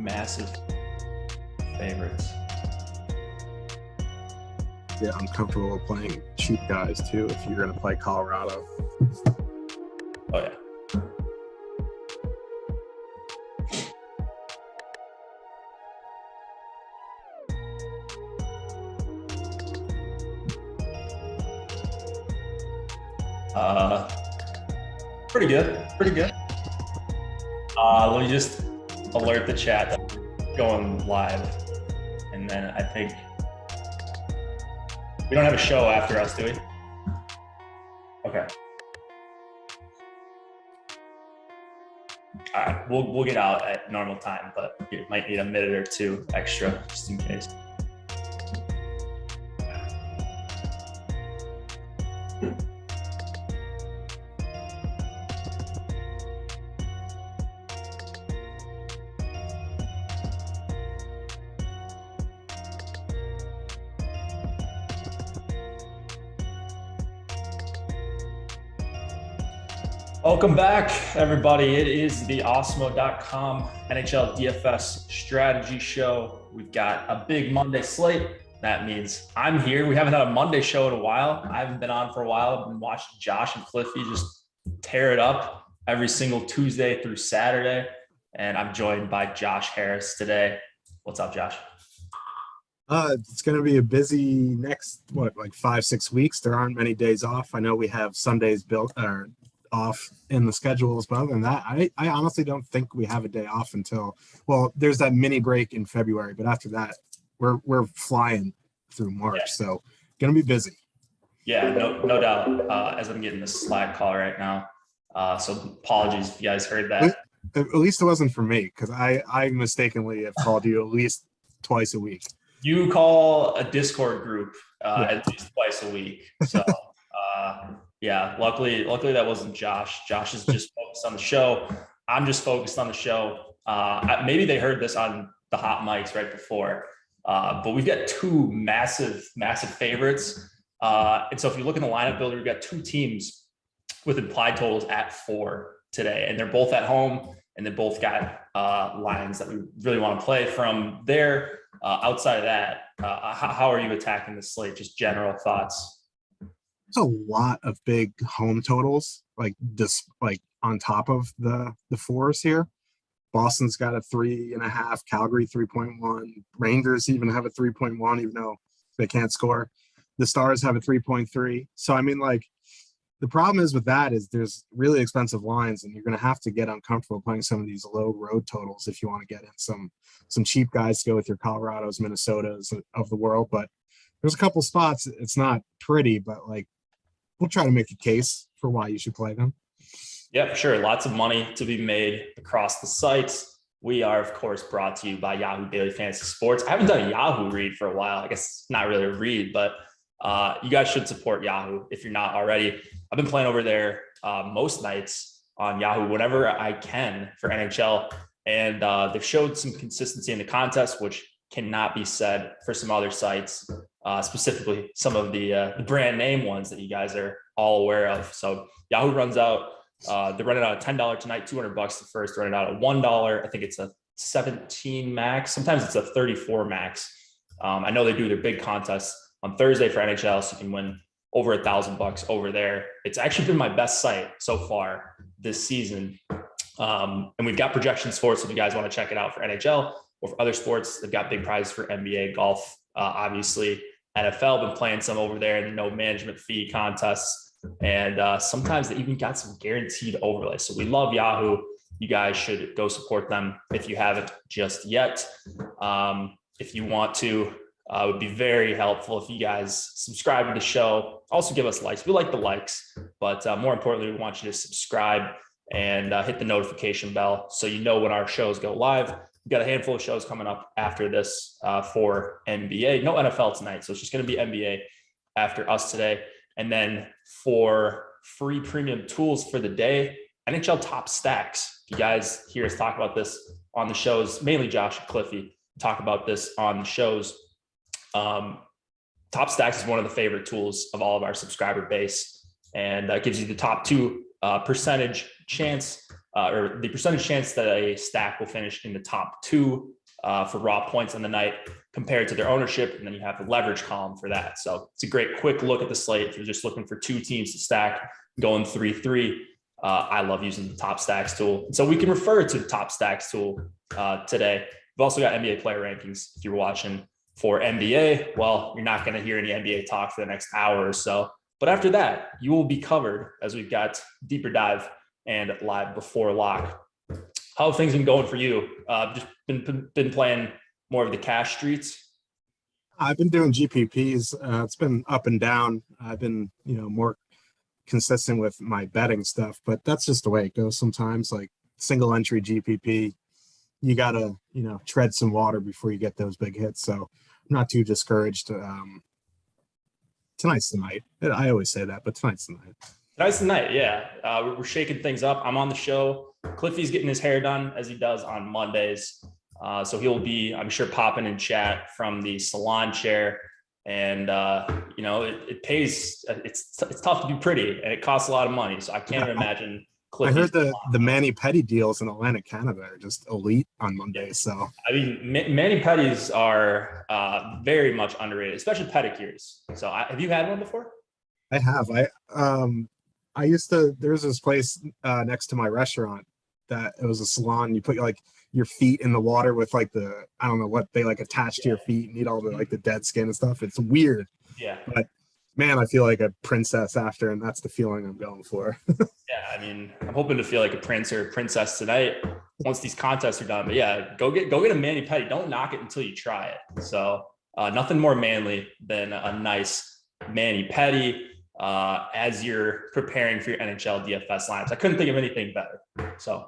massive favorites. Yeah, I'm comfortable playing cheap guys too if you're going to play Colorado. Oh, yeah. Pretty good. Let me just alert the chat that we're going live. And then I think we don't have a show after us, do we? Okay. All right, we'll get out at normal time, but you might need a minute or two extra just in case. Welcome back, everybody. It is the Awesemo.com NHL DFS strategy show. We've got a big Monday slate. That means I'm here. We haven't had a Monday show in a while. I haven't been on for a while. I've been watching Josh and Cliffy just tear it up every single Tuesday through Saturday. And I'm joined by Josh Harris today. What's up, Josh? It's going to be a busy next, 5-6 weeks. There aren't many days off. I know we have Sundays built off in the schedules, but other than that, I honestly don't think we have a day off until, there's that mini break in February, but after that we're flying through March. Yeah. So gonna be busy. Yeah, no doubt. As I'm getting this Slack call right now, so apologies if you guys heard that. At least it wasn't for me, because I mistakenly have called you at least twice a week. You call a Discord group at least twice a week, so yeah, luckily that wasn't Josh. Josh is just focused on the show. I'm just focused on the show. Maybe they heard this on the hot mics right before, but we've got two massive favorites. And so if you look in the lineup builder, we've got two teams with implied totals at 4 today, and they're both at home, and they both got lines that we really want to play from there. Outside of that, how are you attacking the slate? Just general thoughts. There's a lot of big home totals, on top of the 4s here. Boston's got a 3.5, Calgary 3.1, Rangers even have a 3.1, even though they can't score. The Stars have a 3.3. So I mean, the problem is with that is there's really expensive lines, and you're going to have to get uncomfortable playing some of these low road totals if you want to get in some cheap guys to go with your Colorados, Minnesotas of the world. But there's a couple spots. It's not pretty, but we'll try to make a case for why you should play them. Yeah, for sure. Lots of money to be made across the sites. We are, of course, brought to you by Yahoo Daily Fantasy Sports. I haven't done a Yahoo read for a while. I guess it's not really a read, but you guys should support Yahoo if you're not already. I've been playing over there most nights on Yahoo whenever I can for NHL, and they've showed some consistency in the contest, which cannot be said for some other sites, specifically some of the brand name ones that you guys are all aware of. So Yahoo runs out. They're running out at $10 tonight, $200 the first, running out at $1. I think it's a 17 max. Sometimes it's a 34 max. I know they do their big contests on Thursday for NHL, so you can win over $1,000 over there. It's actually been my best site so far this season. And we've got projections for it. So if you guys want to check it out for NHL or for other sports, they've got big prizes for NBA, golf, obviously NFL, been playing some over there in the no management fee contests. And sometimes they even got some guaranteed overlays. So we love Yahoo. You guys should go support them if you haven't just yet. If you want to, it would be very helpful if you guys subscribe to the show. Also give us likes. We like the likes, but more importantly, we want you to subscribe and hit the notification bell so you know when our shows go live. We've got a handful of shows coming up after this for NBA. No NFL tonight, so it's just going to be NBA after us today. And then for free premium tools for the day, NHL Top Stacks. You guys hear us talk about this on the shows, mainly Josh and Cliffy talk about this on the shows. Top Stacks is one of the favorite tools of all of our subscriber base, and gives you the top 2 percentage chance, or the percentage chance that a stack will finish in the top 2 for raw points on the night compared to their ownership. And then you have the leverage column for that. So it's a great quick look at the slate. If you're just looking for 2 teams to stack, going 3-3. I love using the top stacks tool. So we can refer to the top stacks tool today. We've also got NBA player rankings. If you're watching for NBA, well, you're not going to hear any NBA talk for the next hour or so. But after that, you will be covered as we've got deeper dive and live before lock. How have things been going for you? Just been playing more of the cash streets? I've been doing GPPs. It's been up and down. I've been, more consistent with my betting stuff, but that's just the way it goes sometimes. Like single entry GPP, you gotta, tread some water before you get those big hits. So I'm not too discouraged. Tonight's the night. I always say that, but tonight's the night. Tonight's the night, yeah. We're shaking things up. I'm on the show. Cliffy's getting his hair done as he does on Mondays. So he'll be, I'm sure, popping in chat from the salon chair. And, it pays. It's tough to be pretty, and it costs a lot of money. So I can't imagine Cliffy's. I heard the mani-pedi deals in Atlantic Canada are just elite on Mondays. So I mean, mani-pedis are very much underrated, especially pedicures. So have you had one before? I have. I used to. There's this place next to my restaurant that it was a salon. You put your feet in the water with I don't know what they attach to your feet and eat all the the dead skin and stuff. It's weird. Yeah. But man, I feel like a princess after, and that's the feeling I'm going for. Yeah, I mean, I'm hoping to feel like a prince or a princess tonight once these contests are done. But yeah, go get a mani-pedi. Don't knock it until you try it. So nothing more manly than a nice mani-pedi as you're preparing for your NHL DFS lineups. I couldn't think of anything better. So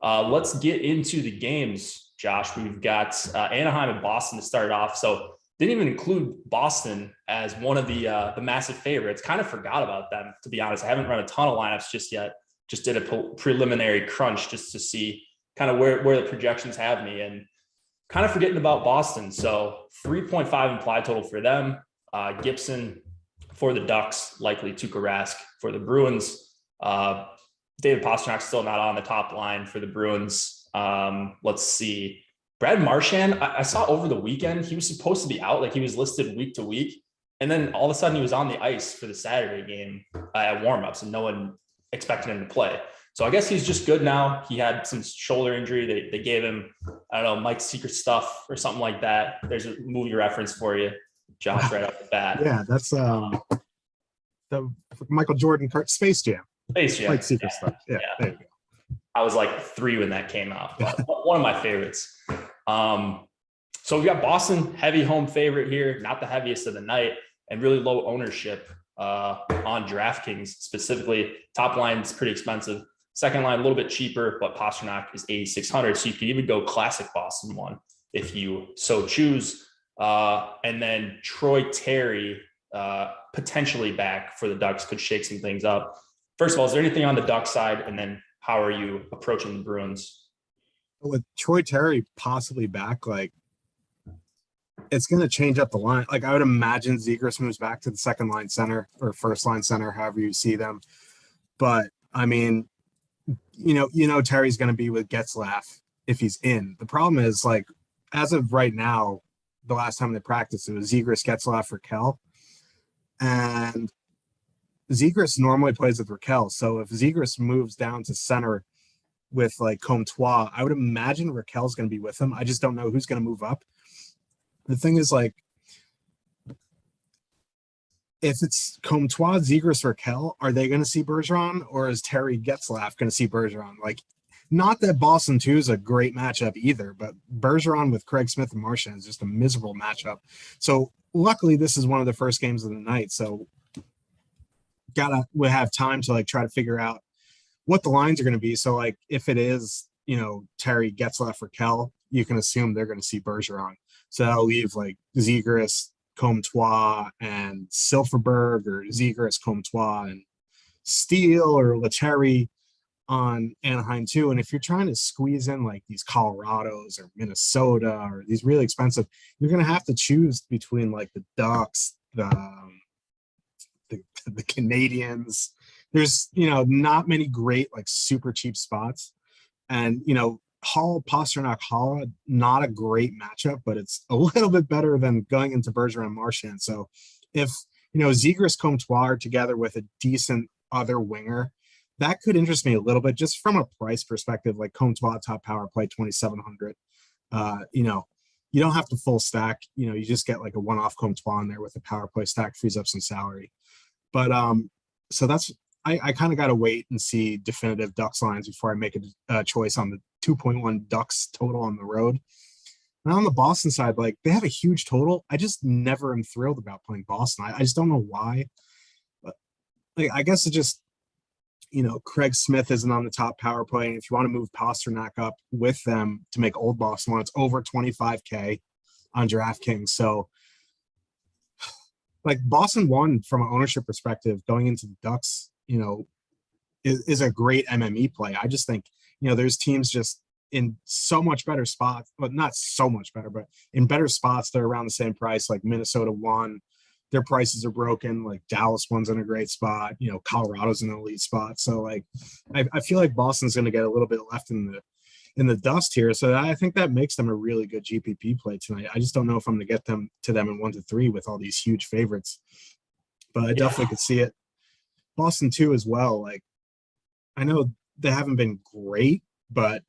let's get into the games, Josh. We've got Anaheim and Boston to start off. So didn't even include Boston as one of the massive favorites. Kind of forgot about them, to be honest. I haven't run a ton of lineups just yet. Just did a preliminary crunch just to see kind of where the projections have me, and kind of forgetting about Boston. So 3.5 implied total for them. Gibson for the Ducks, likely Tuukka Rask for the Bruins. David Pastrnak's still not on the top line for the Bruins. Let's see. Brad Marchand, I saw over the weekend, he was supposed to be out. He was listed week to week. And then all of a sudden he was on the ice for the Saturday game at warmups, and no one expected him to play. So I guess he's just good now. He had some shoulder injury. They gave him, I don't know, Mike's Secret Stuff or something like that. There's a movie reference for you, Josh, right off the bat. Yeah, that's the Michael Jordan Space Jam. Space Jam. Mike's Secret Stuff. Yeah, there you go. I was 3 when that came out. But one of my favorites. So we got Boston, heavy home favorite here, not the heaviest of the night, and really low ownership on DraftKings specifically. Top line is pretty expensive. Second line, a little bit cheaper, but Pastrnak is 8,600. So you can even go classic Boston one if you so choose. And then Troy Terry potentially back for the Ducks could shake some things up. First of all, is there anything on the Ducks side? And then how are you approaching the Bruins? With Troy Terry possibly back, it's going to change up the line. I would imagine Zegras moves back to the second line center or first line center, however you see them. But I mean, Terry's going to be with Getzlaf if he's in. The problem is as of right now, the last time they practiced, it was Zegras, Getzlaf, Raquel. And Zegras normally plays with Raquel. So if Zegras moves down to center with Comtois, I would imagine Raquel's going to be with him. I just don't know who's going to move up. The thing is if it's Comtois, Zegras, Raquel, are they going to see Bergeron, or is Terry Getzlaf going to see Bergeron? Not that Boston 2 is a great matchup either, but Bergeron with Craig Smith and Marchand is just a miserable matchup. So luckily this is one of the first games of the night. So we have time to try to figure out what the lines are going to be. So if it is, Terry Getzlaf, Raquel, you can assume they're going to see Bergeron. So that'll leave Zegras, Comtois, and Silfverberg, or Zegras, Comtois, and Steele or Lettieri on Anaheim too. And if you're trying to squeeze in these Colorados or Minnesota or these really expensive, you're going to have to choose between the Ducks, the Canadiens. There's not many great super cheap spots, and Hall, Pasternak, Hall, not a great matchup, but it's a little bit better than going into Bergeron and Marchand. So if, Zegras, Comtois are together with a decent other winger, that could interest me a little bit just from a price perspective, like Comtois top power play 2,700. You don't have to full stack, you just get like a one-off Comtois in there with a power play stack, frees up some salary. But so that's, I kind of got to wait and see definitive Ducks lines before I make a choice on the 2.1 Ducks total on the road. And on the Boston side, like they have a huge total. I just never am thrilled about playing Boston. I just don't know why. But like, I guess it just, Craig Smith isn't on the top power play. And if you want to move Pasternak up with them to make old Boston one, it's over 25K on DraftKings. So like Boston won from an ownership perspective going into the Ducks, is a great MME play. I just think, there's teams just in so much better spots, but not so much better, but in better spots, they're around the same price. Like Minnesota won, their prices are broken. Like Dallas one's in a great spot. Colorado's in an elite spot. So like, I feel like Boston's going to get a little bit left in the dust here. So I think that makes them a really good GPP play tonight. I just don't know if I'm going to get them to them in 1-3 with all these huge favorites, but I definitely could see it. Boston too, as well. Like I know they haven't been great, but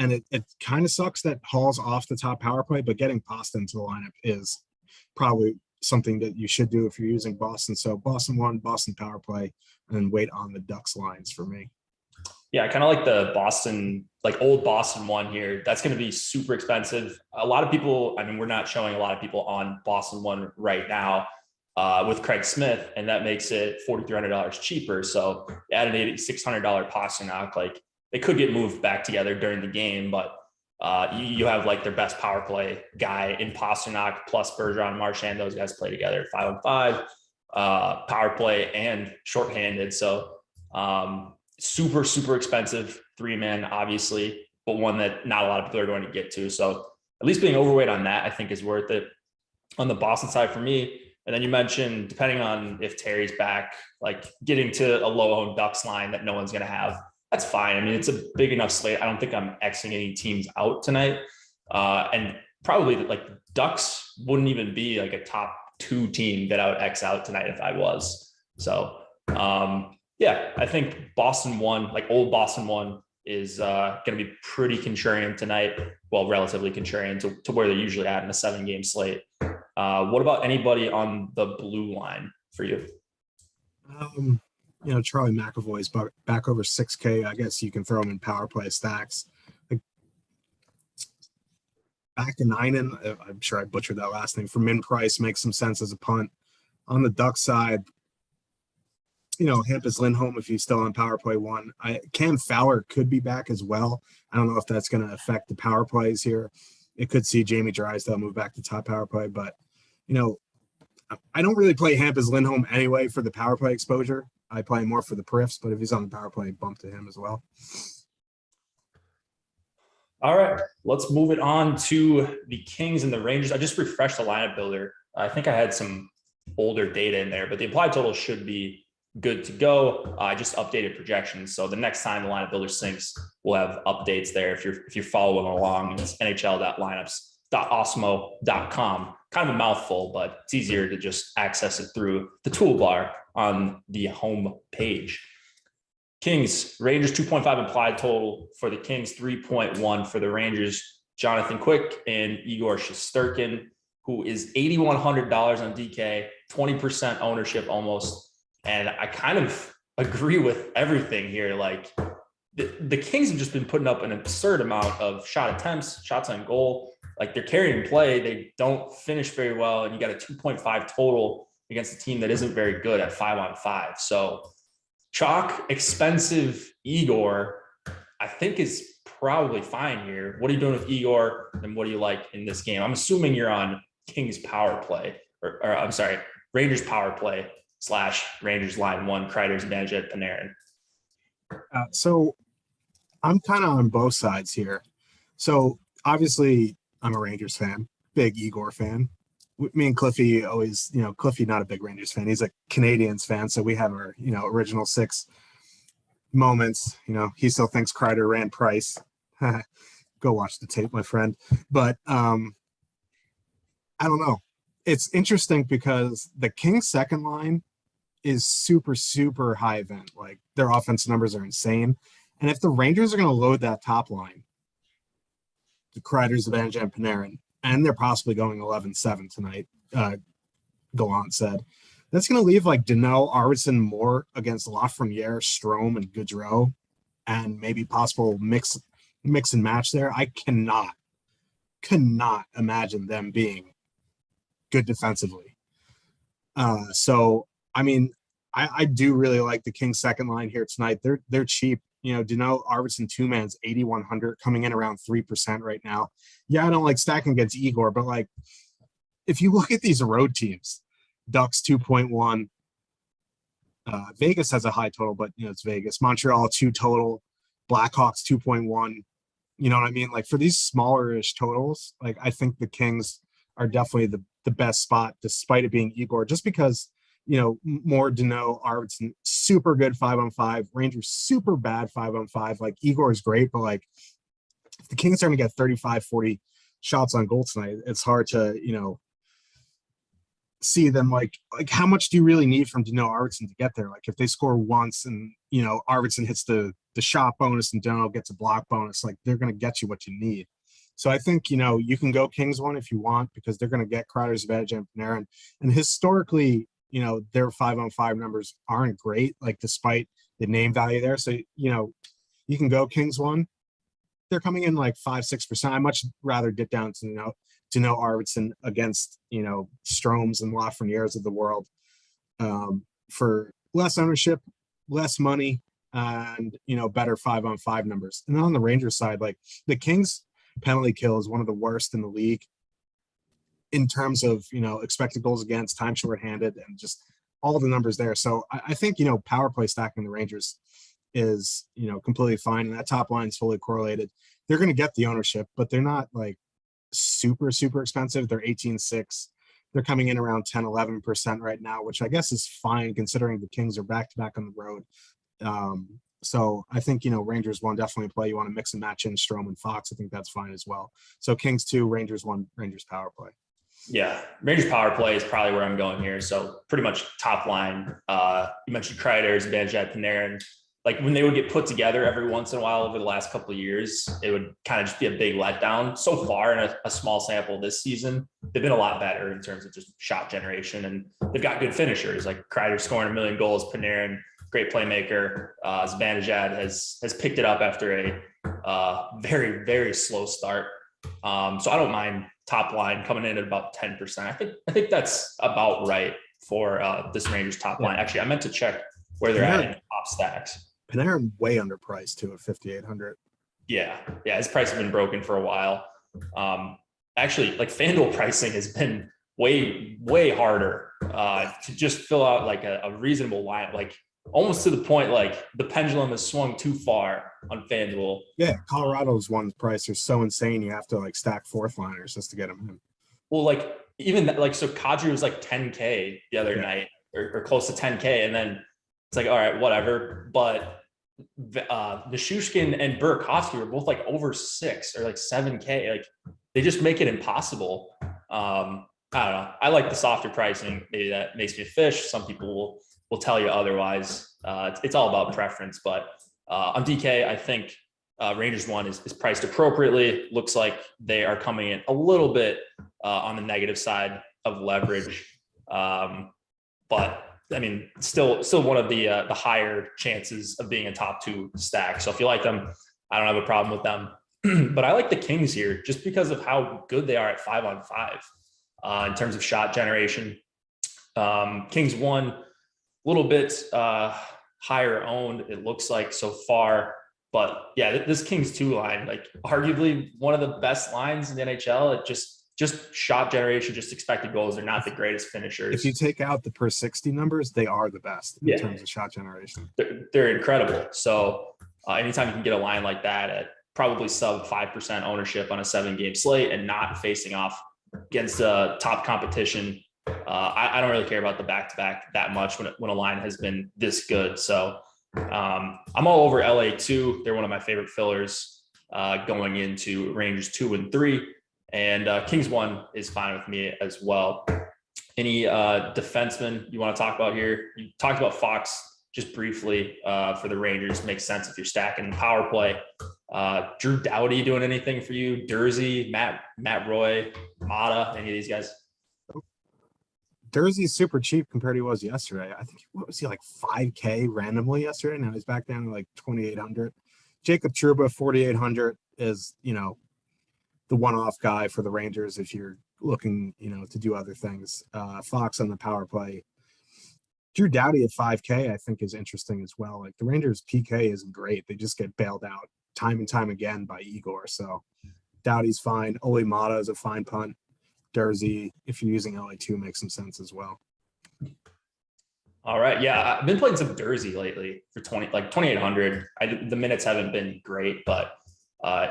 it kind of sucks that Hall's off the top power play, but getting Pasta into the lineup is probably something that you should do if you're using Boston. So Boston won, Boston power play, and then wait on the Ducks lines for me. Yeah, I kind of like the Boston, like old Boston one here. That's going to be super expensive. A lot of people, we're not showing a lot of people on Boston one right now with Craig Smith, and that makes it $4,300 cheaper. So added a $600 Pasternak, like they could get moved back together during the game, but you have like their best power play guy in Pasternak plus Bergeron and Marchand. Those guys play together 5-on-5, power play and shorthanded. So super, super expensive 3-man, obviously, but one that not a lot of people are going to get to. So at least being overweight on that, I think is worth it on the Boston side for me. And then you mentioned, depending on if Terry's back, like getting to a low-owned Ducks line that no one's going to have, that's fine. It's a big enough slate. I don't think I'm Xing any teams out tonight. And probably like Ducks wouldn't even be like a top 2 team that I would X out tonight if I was. So I think Boston one, like old Boston one, is going to be pretty contrarian tonight. Well, relatively contrarian to where they're usually at in a 7-game slate. What about anybody on the blue line for you? Charlie McAvoy's back over 6K. I guess you can throw him in power play stacks. Like back to Ninen, I'm sure I butchered that last name. For min price, makes some sense as a punt. On the Duck side, Hampus Lindholm, if he's still on power play 1. Cam Fowler could be back as well. I don't know if that's going to affect the power plays here. It could see Jamie Drysdale move back to top power play, but I don't really play Hampus Lindholm anyway for the power play exposure. I play more for the periffs, but if he's on the power play, bump to him as well. All right, let's move it on to the Kings and the Rangers. I just refreshed the lineup builder. I think I had some older data in there, but the implied total should be good to go. I just updated projections. So the next time the lineup builder syncs, we'll have updates there. If you're following along, it's nhl.lineups.awesemo.com. Kind of a mouthful, but it's easier to just access it through the toolbar on the home page. Kings, Rangers 2.5 implied total for the Kings, 3.1 for the Rangers. Jonathan Quick and Igor Shesterkin, who is $8,100 on DK, 20% ownership almost. And I kind of agree with everything here. Like the Kings have just been putting up an absurd amount of shot attempts, shots on goal. Like they're carrying play. They don't finish very well. And you got a 2.5 total against a team that isn't very good at 5-on-5. So chalk expensive Igor, I think is probably fine here. What are you doing with Igor? And what do you like in this game? I'm assuming you're on Kings power play or I'm sorry, Rangers power play / Rangers line 1, Kreider's advantage at Panarin. So I'm kind of on both sides here. So obviously I'm a Rangers fan, big Igor fan. Me and Cliffy always, Cliffy not a big Rangers fan. He's a Canadiens fan. So we have our, original 6 moments. He still thinks Kreider ran Price. Go watch the tape, my friend. But I don't know. It's interesting because the Kings second line is super, super high event. Like their offensive numbers are insane. And if the Rangers are going to load that top line, the Kreider's, Zibanejad, and Panarin, and they're possibly going 11-7 tonight, Gallant said, that's going to leave like Danault, Arvidsson, Moore against Lafreniere, Strome, and Gaudreau, and maybe possible mix and match there. I cannot imagine them being good defensively. So I mean, I do really like the Kings second line here tonight. They're cheap. You know, Danault, Arvidsson, two-man's 8,100 coming in around 3% right now. Yeah, I don't like stacking against Igor, but like if you look at these road teams, Ducks 2.1, Vegas has a high total, but you know, it's Vegas. Montreal 2 total, Blackhawks 2.1. You know what I mean? Like for these smaller-ish totals, like I think the Kings are definitely the best spot, despite it being Igor, just because, you know, more Danault, Arvidsson, super good 5-on-5, Rangers super bad 5-on-5. Like Igor is great, but like if the Kings are going to get 35, 40 shots on goal tonight, it's hard to, you know, see them like how much do you really need from Danault, Arvidsson to get there? Like if they score once and, you know, Arvidsson hits the shot bonus and Danault gets a block bonus, like they're going to get you what you need. So I think, you know, you can go Kings one if you want, because they're going to get Kreider, Zibanejad, and Panarin. And historically, you know, their 5-on-5 numbers aren't great, like despite the name value there. So, you know, you can go Kings one. They're coming in like 5-6%. I much rather get down to, you know, Arvidsson against, you know, Stromes and Lafrenieres of the world for less ownership, less money, and, you know, better 5-on-5 numbers. And then on the Rangers side, like the Kings penalty kill is one of the worst in the league in terms of, you know, expected goals against, time shorthanded, and just all the numbers there. So I think, you know, power play stacking the Rangers is, you know, completely fine. And that top line is fully correlated. They're going to get the ownership, but they're not like super, super expensive. They're 18-6. They're coming in around 10-11% right now, which I guess is fine considering the Kings are back-to-back on the road. So I think, you know, Rangers one definitely play. You want to mix and match in Strome and Fox. I think that's fine as well. So Kings 2, Rangers 1, Rangers power play. Yeah, Rangers power play is probably where I'm going here. So pretty much top line. You mentioned Kreider, Zibanejad, Panarin. Like when they would get put together every once in a while over the last couple of years, it would kind of just be a big letdown. So far in a small sample this season, they've been a lot better in terms of just shot generation, and they've got good finishers like Kreider scoring 1 million goals, Panarin, great playmaker. Zibanejad has picked it up after a very, very slow start. So I don't mind top line coming in at about 10%. I think that's about right for this Rangers top line. Actually, I meant to check where they're at in top stacks. Panarin way underpriced too at 5,800. Yeah, his price has been broken for a while. Actually, like FanDuel pricing has been way harder to just fill out like a reasonable line, like almost to the point like the pendulum has swung too far on FanDuel. Yeah, Colorado's one price are so insane you have to like stack fourth liners just to get them in. Well, like even like so Kadri was like 10K the other night or close to 10K, and then it's like, all right, whatever. But Nishushkin and Burakovsky were both like over 6 or like 7K. Like they just make it impossible. I don't know. I like the softer pricing. Maybe that makes me a fish. Some people will tell you otherwise. It's all about preference. But on DK, I think Rangers one is priced appropriately. Looks like they are coming in a little bit on the negative side of leverage. But I mean, still one of the higher chances of being a top 2 stack. So if you like them, I don't have a problem with them. But I like the Kings here just because of how good they are at 5-on-5 in terms of shot generation. Kings one, a little bit higher owned, it looks like so far. But yeah, this Kings 2 line, like arguably one of the best lines in the NHL. It just shot generation, just expected goals. They're not the greatest finishers. If you take out the per 60 numbers, they are the best in terms of shot generation. They're incredible. So anytime you can get a line like that at probably sub 5% ownership on a 7-game slate and not facing off against top competition, I don't really care about the back-to-back that much when a line has been this good. So I'm all over LA too. They're one of my favorite fillers. going into Rangers 2 and 3. And Kings 1 is fine with me as well. Any defensemen you want to talk about here? You talked about Fox just briefly for the Rangers. Makes sense if you're stacking power play. Drew Doughty doing anything for you? Dursey, Matt Roy, Mata, any of these guys? Dursey's super cheap compared to he was yesterday. I think, what was he, like 5K randomly yesterday? Now he's back down to like 2,800. Jacob Trouba, 4,800 is, the one-off guy for the Rangers if you're looking, to do other things. Fox on the power play. Drew Doughty at 5K, I think, is interesting as well. Like, the Rangers' PK isn't great. They just get bailed out time and time again by Igor. So Doughty's fine. Ole Mata is a fine punt. Dursey, if you're using LA2, makes some sense as well. All right. Yeah, I've been playing some Dursey lately for 2,800. The minutes haven't been great, but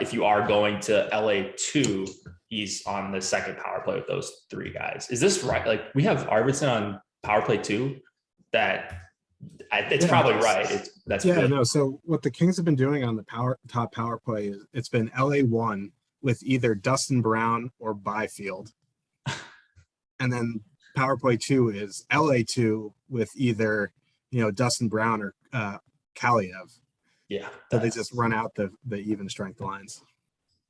if you are going to LA2, he's on the second power play with those three guys. Is this right? Like, we have Arvidsson on power play 2. It's probably right. That's good. No. So what the Kings have been doing on the top power play is it's been LA1 with either Dustin Brown or Byfield, and then power play 2 is LA2 with either Dustin Brown or Kaliev. Yeah. So they just run out the even strength lines.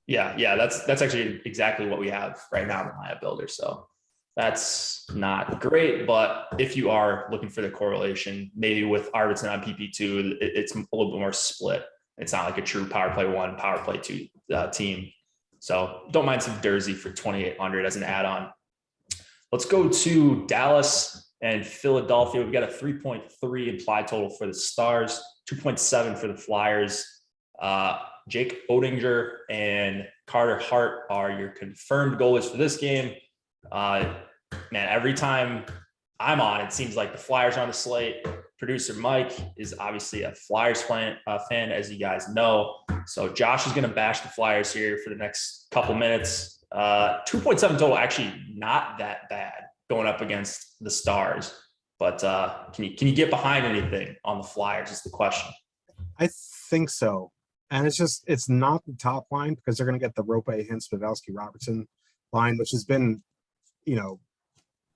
Yeah. That's actually exactly what we have right now in the lineup builder. So that's not great, but if you are looking for the correlation, maybe with Arvidsson on PP2, it's a little bit more split. It's not like a true power play 1, power play 2 team. So don't mind some Dursey for 2,800 as an add-on. Let's go to Dallas and Philadelphia. We've got a 3.3 implied total for the Stars, 2.7 for the Flyers. Jake Oettinger and Carter Hart are your confirmed goalies for this game. Man, every time I'm on, it seems like the Flyers are on the slate. Producer Mike is obviously a Flyers fan, as you guys know. So Josh is going to bash the Flyers here for the next couple minutes. 2.7 total, actually not that bad going up against the Stars. But can you get behind anything on the Flyers is the question. I think so. And it's not the top line because they're going to get the Rope, Hintz, Pavelski, Robertson line, which has been,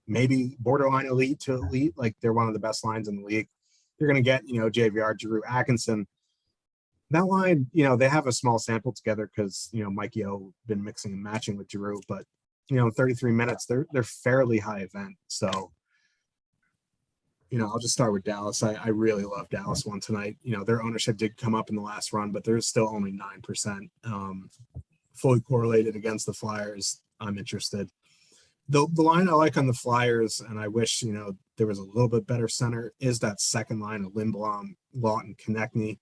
maybe borderline elite to elite. Like, they're one of the best lines in the league. You're going to get, JVR, Giroux, Atkinson. That line, they have a small sample together because, Mikey O been mixing and matching with Giroux, but, 33 minutes, they're fairly high event. So, I'll just start with Dallas. I really love Dallas one tonight. Their ownership did come up in the last run, but there's still only 9%. Fully correlated against the Flyers. I'm interested. The line I like on the Flyers, and I wish, there was a little bit better center, is that second line of Lindblom, Lawton, Konechny.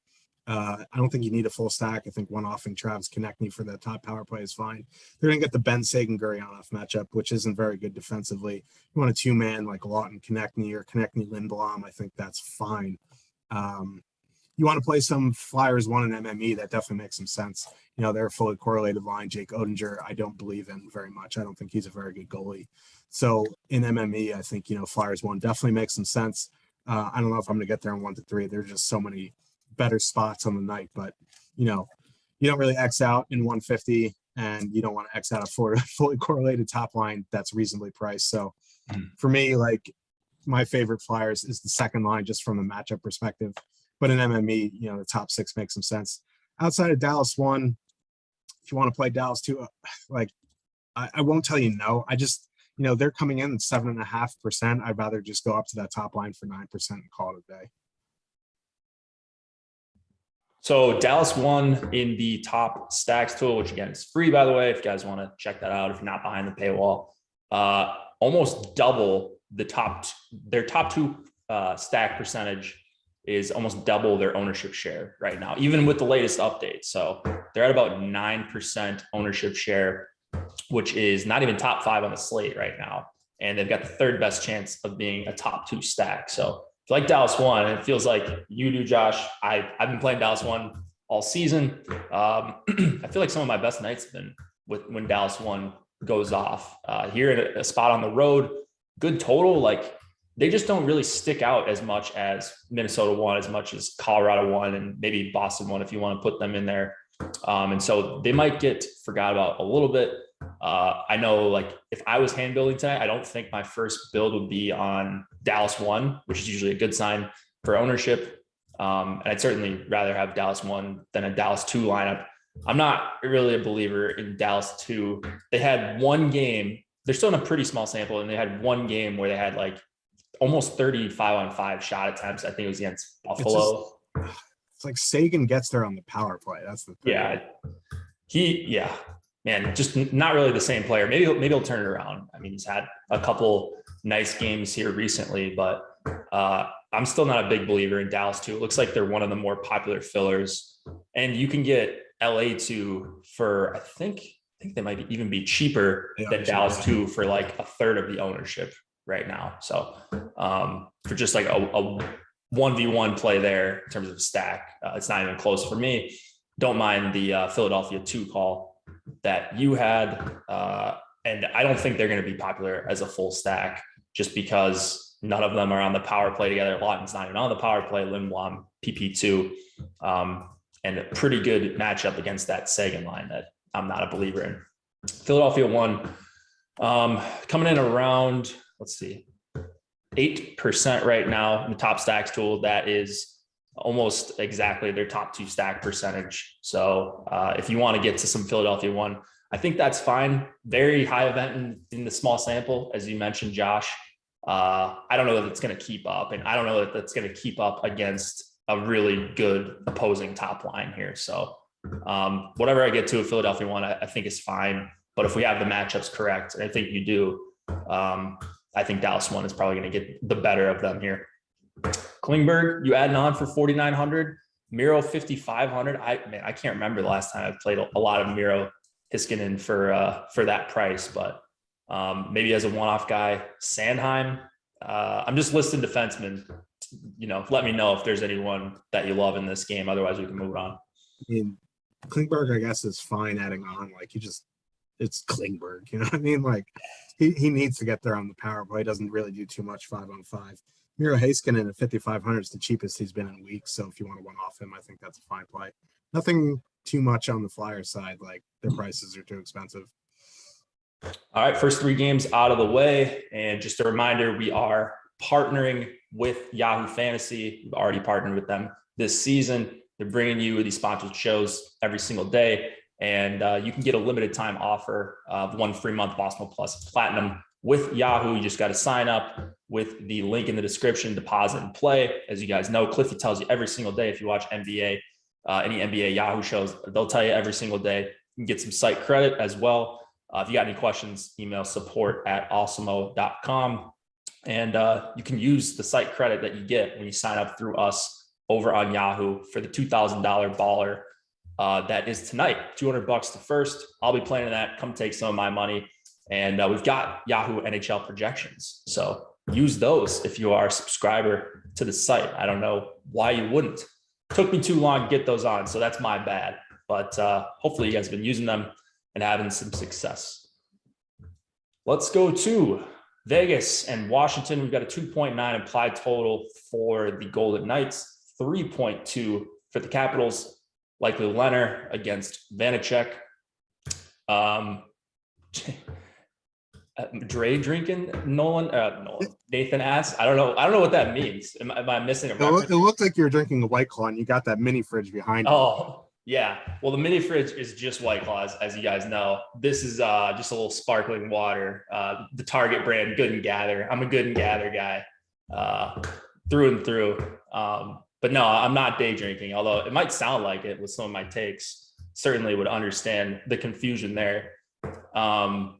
I don't think you need a full stack. I think one-offing Travis Konechny for the top power play is fine. They're going to get the Ben Sagan-Gurionov matchup, which isn't very good defensively. You want a two-man like Lawton, Konechny, or Konechny, Lindblom, I think that's fine. You want to play some Flyers 1 and MME, that definitely makes some sense. They're a fully correlated line. Jake Oettinger, I don't believe in very much. I don't think he's a very good goalie. So in MME, I think, Flyers 1 definitely makes some sense. I don't know if I'm going to get there in 1 to 3. There's just so many better spots on the night, but, you don't really X out in 150, and you don't want to X out a fully correlated top line that's reasonably priced. So for me, like, my favorite Flyers is the second line just from a matchup perspective. But in MME, the top 6 makes some sense. Outside of Dallas 1, if you want to play Dallas 2, like, I won't tell you no. I just, they're coming in at 7.5%. I'd rather just go up to that top line for 9% and call it a day. So Dallas 1 in the top stacks tool, which again is free, by the way, if you guys want to check that out, if you're not behind the paywall. Almost double their top 2 stack percentage is almost double their ownership share right now, even with the latest update. So they're at about 9% ownership share, which is not even top 5 on the slate right now. And they've got the 3rd best chance of being a top 2 stack. So if you like Dallas 1, and it feels like you do, Josh, I've been playing Dallas 1 all season. I feel like some of my best nights have been when Dallas 1 goes off. Here in a spot on the road, good total, like, they just don't really stick out as much as Minnesota 1, as much as Colorado 1, and maybe Boston 1 if you want to put them in there. And so they might get forgot about a little bit. I know, like, if I was hand building tonight, I don't think my first build would be on Dallas 1, which is usually a good sign for ownership. And I'd certainly rather have Dallas 1 than a Dallas 2 lineup. I'm not really a believer in Dallas 2. They had one game, they're still in a pretty small sample, and they had one game where they had like almost 35-on-5 shot attempts. I think it was against Buffalo. It's like Sagan gets there on the power play. That's the thing. Yeah. Man, just not really the same player. Maybe he'll turn it around. I mean, he's had a couple nice games here recently, but I'm still not a big believer in Dallas 2. It looks like they're one of the more popular fillers, and you can get LA 2 for, I think they might even be cheaper than Dallas 2 for like a third of the ownership right now. So for just like a 1v1 play there in terms of stack, it's not even close for me. Don't mind the Philadelphia 2 call that you had. And I don't think they're going to be popular as a full stack just because none of them are on the power play together. Lawton's not even on the power play. Lindblom, PP2, and a pretty good matchup against that Sagan line that I'm not a believer in. Philadelphia 1, coming in around, let's see, 8% right now in the top stacks tool. That is almost exactly their top 2 stack percentage. So if you want to get to some Philadelphia 1, I think that's fine. Very high event in the small sample, as you mentioned, Josh. I don't know that it's going to keep up, and I don't know that that's going to keep up against a really good opposing top line here. So whatever I get to a Philadelphia 1, I think is fine. But if we have the matchups correct, and I think you do, I think Dallas 1 is probably going to get the better of them here. Klingberg, you adding on for 4,900. Miro 5,500. I can't remember the last time I've played a lot of Miro Heiskanen for that price, but maybe as a one-off guy. Sanheim. I'm just listing defensemen. Let me know if there's anyone that you love in this game. Otherwise, we can move on. I mean, Klingberg, I guess, is fine adding on. Like, it's Klingberg. You know what I mean? Like, he needs to get there on the power play. He doesn't really do too much 5-on-5. Miro Heiskanen at 5,500 is the cheapest he's been in weeks. So if you want to one off him, I think that's a fine play. Nothing too much on the Flyer side. Like, their prices are too expensive. All right, first 3 games out of the way. And just a reminder, we are partnering with Yahoo Fantasy. We've already partnered with them this season. They're bringing you these sponsored shows every single day. And you can get a limited time offer of 1 free month of Awesemo Plus Platinum with Yahoo. You just got to sign up with the link in the description, deposit and play. As you guys know, Cliffy tells you every single day, if you watch NBA, any NBA Yahoo shows, they'll tell you every single day. You can get some site credit as well. If you got any questions, email support@awesemo.com. And you can use the site credit that you get when you sign up through us over on Yahoo for the $2,000 baller. That is tonight, $200 to first. I'll be playing in that. Come take some of my money. And we've got Yahoo NHL projections. So use those if you are a subscriber to the site. I don't know why you wouldn't. Took me too long to get those on, so that's my bad. But hopefully you guys have been using them and having some success. Let's go to Vegas and Washington. We've got a 2.9 implied total for the Golden Knights, 3.2 for the Capitals. Likely Leonard against Vanacek. Dre drinking Nolan. Nathan asked. I don't know what that means. Am I missing a reference? It looked like you were drinking a White Claw and you got that mini fridge behind you. Oh, yeah. Well, the mini fridge is just White Claws, as you guys know. This is just a little sparkling water. The Target brand, Good and Gather. I'm a Good and Gather guy through and through. But no, I'm not day drinking, although it might sound like it with some of my takes. Certainly would understand the confusion there. All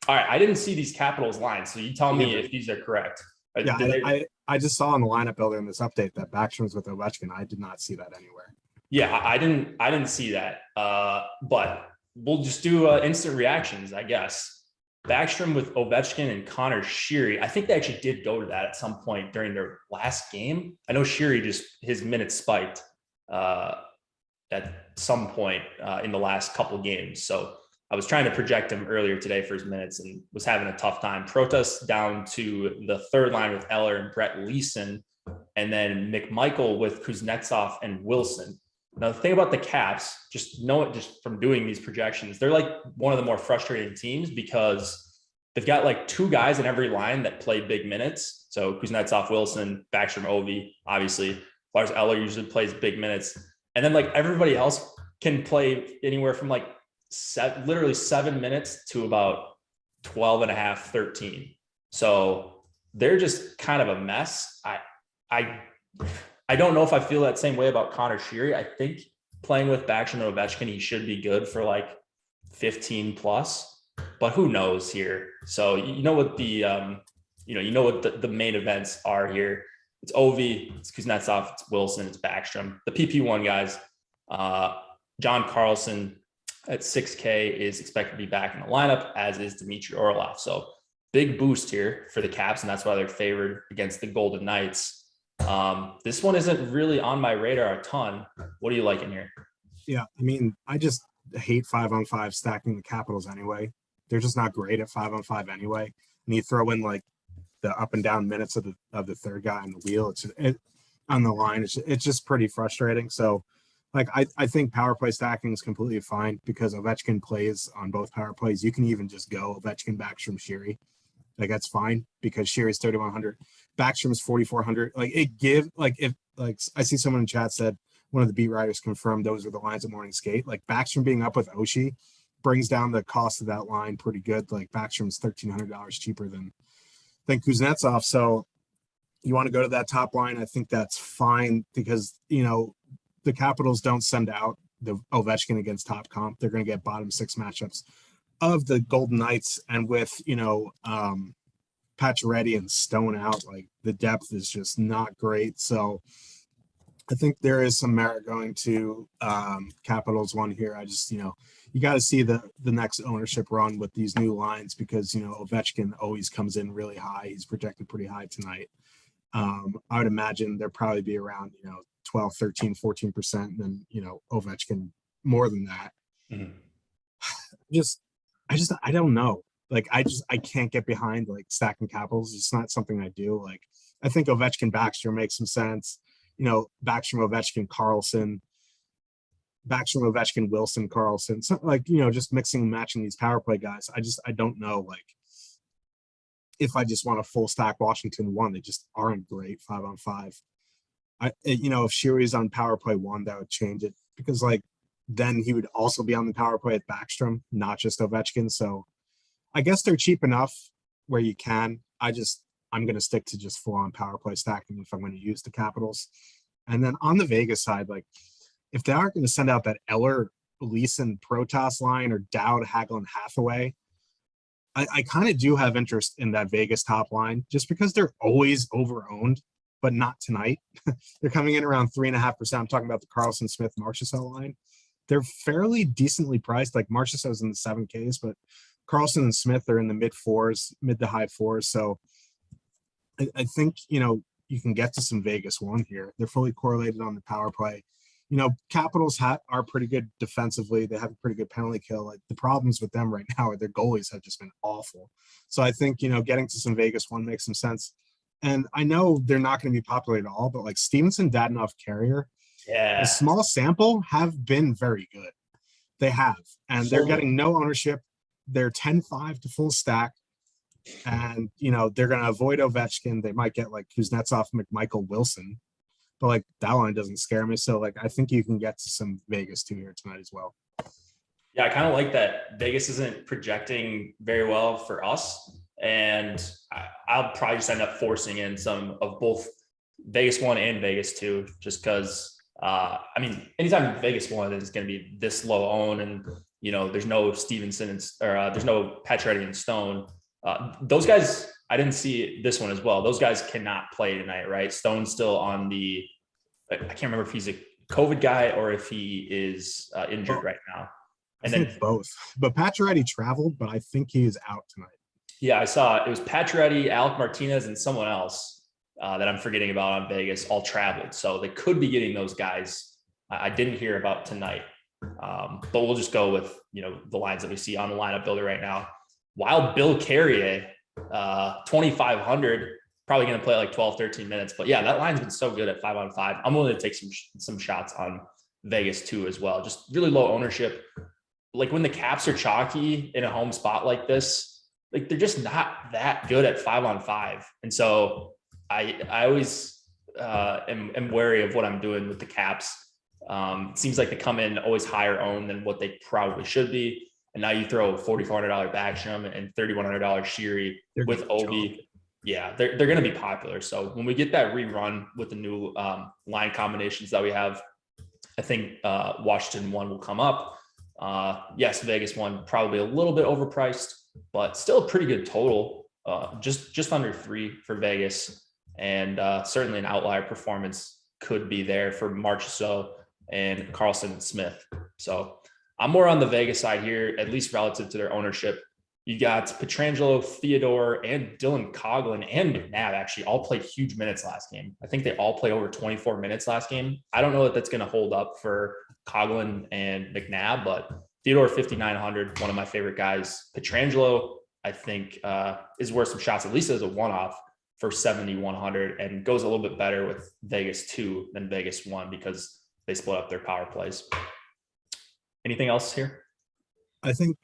right, I didn't see these Capitals lines, so you tell me if these are correct. Yeah, I just saw in the lineup builder in this update that Backstrom's with Ovechkin. I did not see that anywhere. Yeah, I didn't see that. But we'll just do instant reactions, I guess. Backstrom with Ovechkin and Connor Sheary. I think they actually did go to that at some point during their last game. I know Sheary his minutes spiked at some point in the last couple games. So I was trying to project him earlier today for his minutes and was having a tough time. Protas down to the third line with Eller and Brett Leeson, and then McMichael with Kuznetsov and Wilson. Now, the thing about the Caps, just know it just from doing these projections, they're like one of the more frustrating teams because they've got like two guys in every line that play big minutes. So Kuznetsov, Wilson, Backstrom, Ovi, obviously. Lars Eller usually plays big minutes. And then like everybody else can play anywhere from like literally 7 minutes to about 12 and a half, 13. So they're just kind of a mess. I don't know if I feel that same way about Connor Sheary. I think playing with Backstrom and Ovechkin, he should be good for like 15 plus, but who knows here. So you know what the the main events are here. It's Ovi, it's Kuznetsov, it's Wilson, it's Backstrom. The PP1 guys, John Carlson at 6K is expected to be back in the lineup, as is Dmitry Orlov. So big boost here for the Caps, and that's why they're favored against the Golden Knights. This one isn't really on my radar a ton. What are you liking here? Yeah, I mean, I just hate 5-on-5 stacking the Capitals anyway. They're just not great at 5-on-5 anyway. And you throw in like the up and down minutes of the third guy on the wheel, on the line. It's just pretty frustrating. So like I think power play stacking is completely fine because Ovechkin plays on both power plays. You can even just go Ovechkin, Backstrom, Sheary. Like that's fine because Sheary's 3,100, Backstrom's 4,400. If I see someone in chat said one of the beat writers confirmed those are the lines at morning skate. Like Backstrom being up with Oshie brings down the cost of that line pretty good. Like Backstrom's $1,300 cheaper than Kuznetsov. So you want to go to that top line. I think that's fine because, the Capitals don't send out the Ovechkin against top comp. They're going to get bottom six matchups of the Golden Knights. And with, Pacioretty and Stone out, like the depth is just not great. So I think there is some merit going to Capitals one here. I just, you got to see the next ownership run with these new lines because, Ovechkin always comes in really high. He's projected pretty high tonight. I would imagine there'll probably be around, 12, 13, 14%. And then, Ovechkin more than that. Mm-hmm. I don't know. Like, I can't get behind like stacking Capitals. It's not something I do. Like, I think Ovechkin Backstrom makes some sense. Backstrom, Ovechkin, Carlson, Backstrom, Ovechkin, Wilson, Carlson. So just mixing and matching these power play guys. I don't know. Like, if I just want a full stack Washington one, they just aren't great 5-on-5. If Sheary's on power play one, that would change it because then he would also be on the power play at Backstrom, not just Ovechkin. So I guess they're cheap enough where you can. I'm going to stick to just full on power play stacking if I'm going to use the Capitals. And then on the Vegas side, like if they aren't going to send out that Eller, Leeson, Protas line or Dowd, Hagel, and Hathaway, I kind of do have interest in that Vegas top line just because they're always over-owned, but not tonight. They're coming in around 3.5%. I'm talking about the Carlson, Smith, Marchessault line. They're fairly decently priced. Like Marchessault's in the 7Ks, but Carlson and Smith are in the mid to high fours. So I think, you can get to some Vegas one here. They're fully correlated on the power play. Capitals are pretty good defensively. They have a pretty good penalty kill. Like the problems with them right now are their goalies have just been awful. So I think, getting to some Vegas one makes some sense. And I know they're not going to be popular at all, but like Stevenson, Dadonov, Carrier, a small sample have been very good. They have, and they're getting no ownership. They're 10-5 to full stack. And, they're going to avoid Ovechkin. They might get like Kuznetsov, McMichael, Wilson. But like that line doesn't scare me. So like I think you can get to some Vegas too here tonight as well. Yeah, I kind of like that Vegas isn't projecting very well for us. And I'll probably just end up forcing in some of both Vegas 1 and Vegas 2, just because anytime Vegas 1 is going to be this low owned and there's no Stevenson or there's no Pacioretty and Stone. Those guys, I didn't see this one as well. Those guys cannot play tonight, right? Stone's still on I can't remember if he's a COVID guy or if he is injured right now. And I think both. But Pacioretty traveled, but I think he is out tonight. Yeah, I saw it was Pacioretty, Alec Martinez, and someone else that I'm forgetting about on Vegas all traveled. So they could be getting those guys. I didn't hear about tonight. But we'll just go with, the lines that we see on the lineup builder right now. Wild Bill Carrier, 2,500, probably going to play like 12, 13 minutes. But yeah, that line's been so good at 5-on-5. I'm willing to take some shots on Vegas too as well. Just really low ownership. Like when the Caps are chalky in a home spot like this, like they're just not that good at 5-on-5. And so I always am wary of what I'm doing with the Caps. It seems like they come in always higher owned than what they probably should be. And now you throw $4,400 Backstrom and $3,100 Sheary with Ovi. Yeah, they're going to be popular. So when we get that rerun with the new line combinations that we have, I think Washington 1 will come up. Yes, Vegas 1 probably a little bit overpriced, but still a pretty good total. Just under 3 for Vegas, and certainly an outlier performance could be there for Marchessault and Carlson and Smith. So I'm more on the Vegas side here, at least relative to their ownership. You got Pietrangelo, Theodore, and Dylan Coghlan and McNabb actually all played huge minutes last game. I think they all played over 24 minutes last game. I don't know if that's going to hold up for Coghlan and McNabb, but Theodore 5,900, one of my favorite guys. Pietrangelo, I think, is worth some shots, at least as a one-off, for 7,100, and goes a little bit better with Vegas 2 than Vegas 1 because they split up their power plays. Anything else here? I think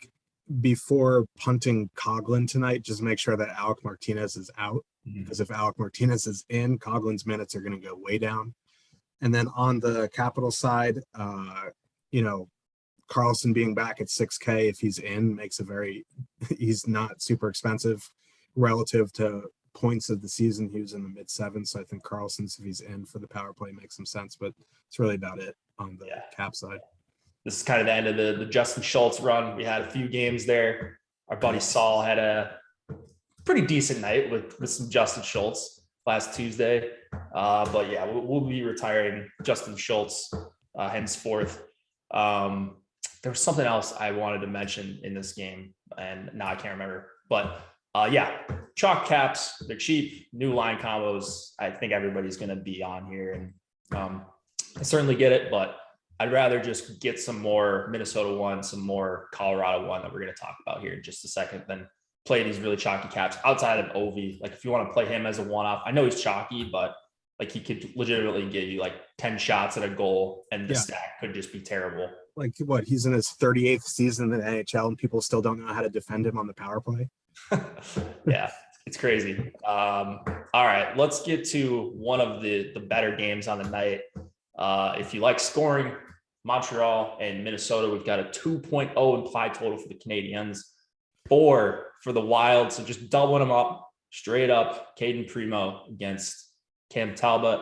before punting Coghlan tonight, just make sure that Alec Martinez is out, because if Alec Martinez is in, Coughlin's minutes are going to go way down. And then on the Capital side, Carlson being back at 6K, if he's in, makes he's not super expensive relative to points of the season. He was in the mid 7s. So I think Carlson's, if he's in for the power play, makes some sense, but it's really about it on the Cap side. This is kind of the end of the Justin Schultz run. We had a few games there. Our buddy Saul had a pretty decent night with some Justin Schultz last Tuesday. But yeah, we'll be retiring Justin Schultz henceforth. There was something else I wanted to mention in this game, and now I can't remember. But chalk caps, they're cheap, new line combos. I think everybody's going to be on here, and I certainly get it, but I'd rather just get some more Minnesota 1, some more Colorado 1 that we're going to talk about here in just a second than play these really chalky caps outside of Ovi. Like if you want to play him as a one-off, I know he's chalky, but like he could legitimately give you like 10 shots at a goal, and the stack could just be terrible. Like what? He's in his 38th season in the NHL, and people still don't know how to defend him on the power play. Yeah, it's crazy. All right, let's get to one of the better games on the night. If you like scoring, Montreal and Minnesota, we've got a 2.0 implied total for the Canadiens, 4 for the Wild. So just doubling them up straight up. Caden Primo against Cam Talbot.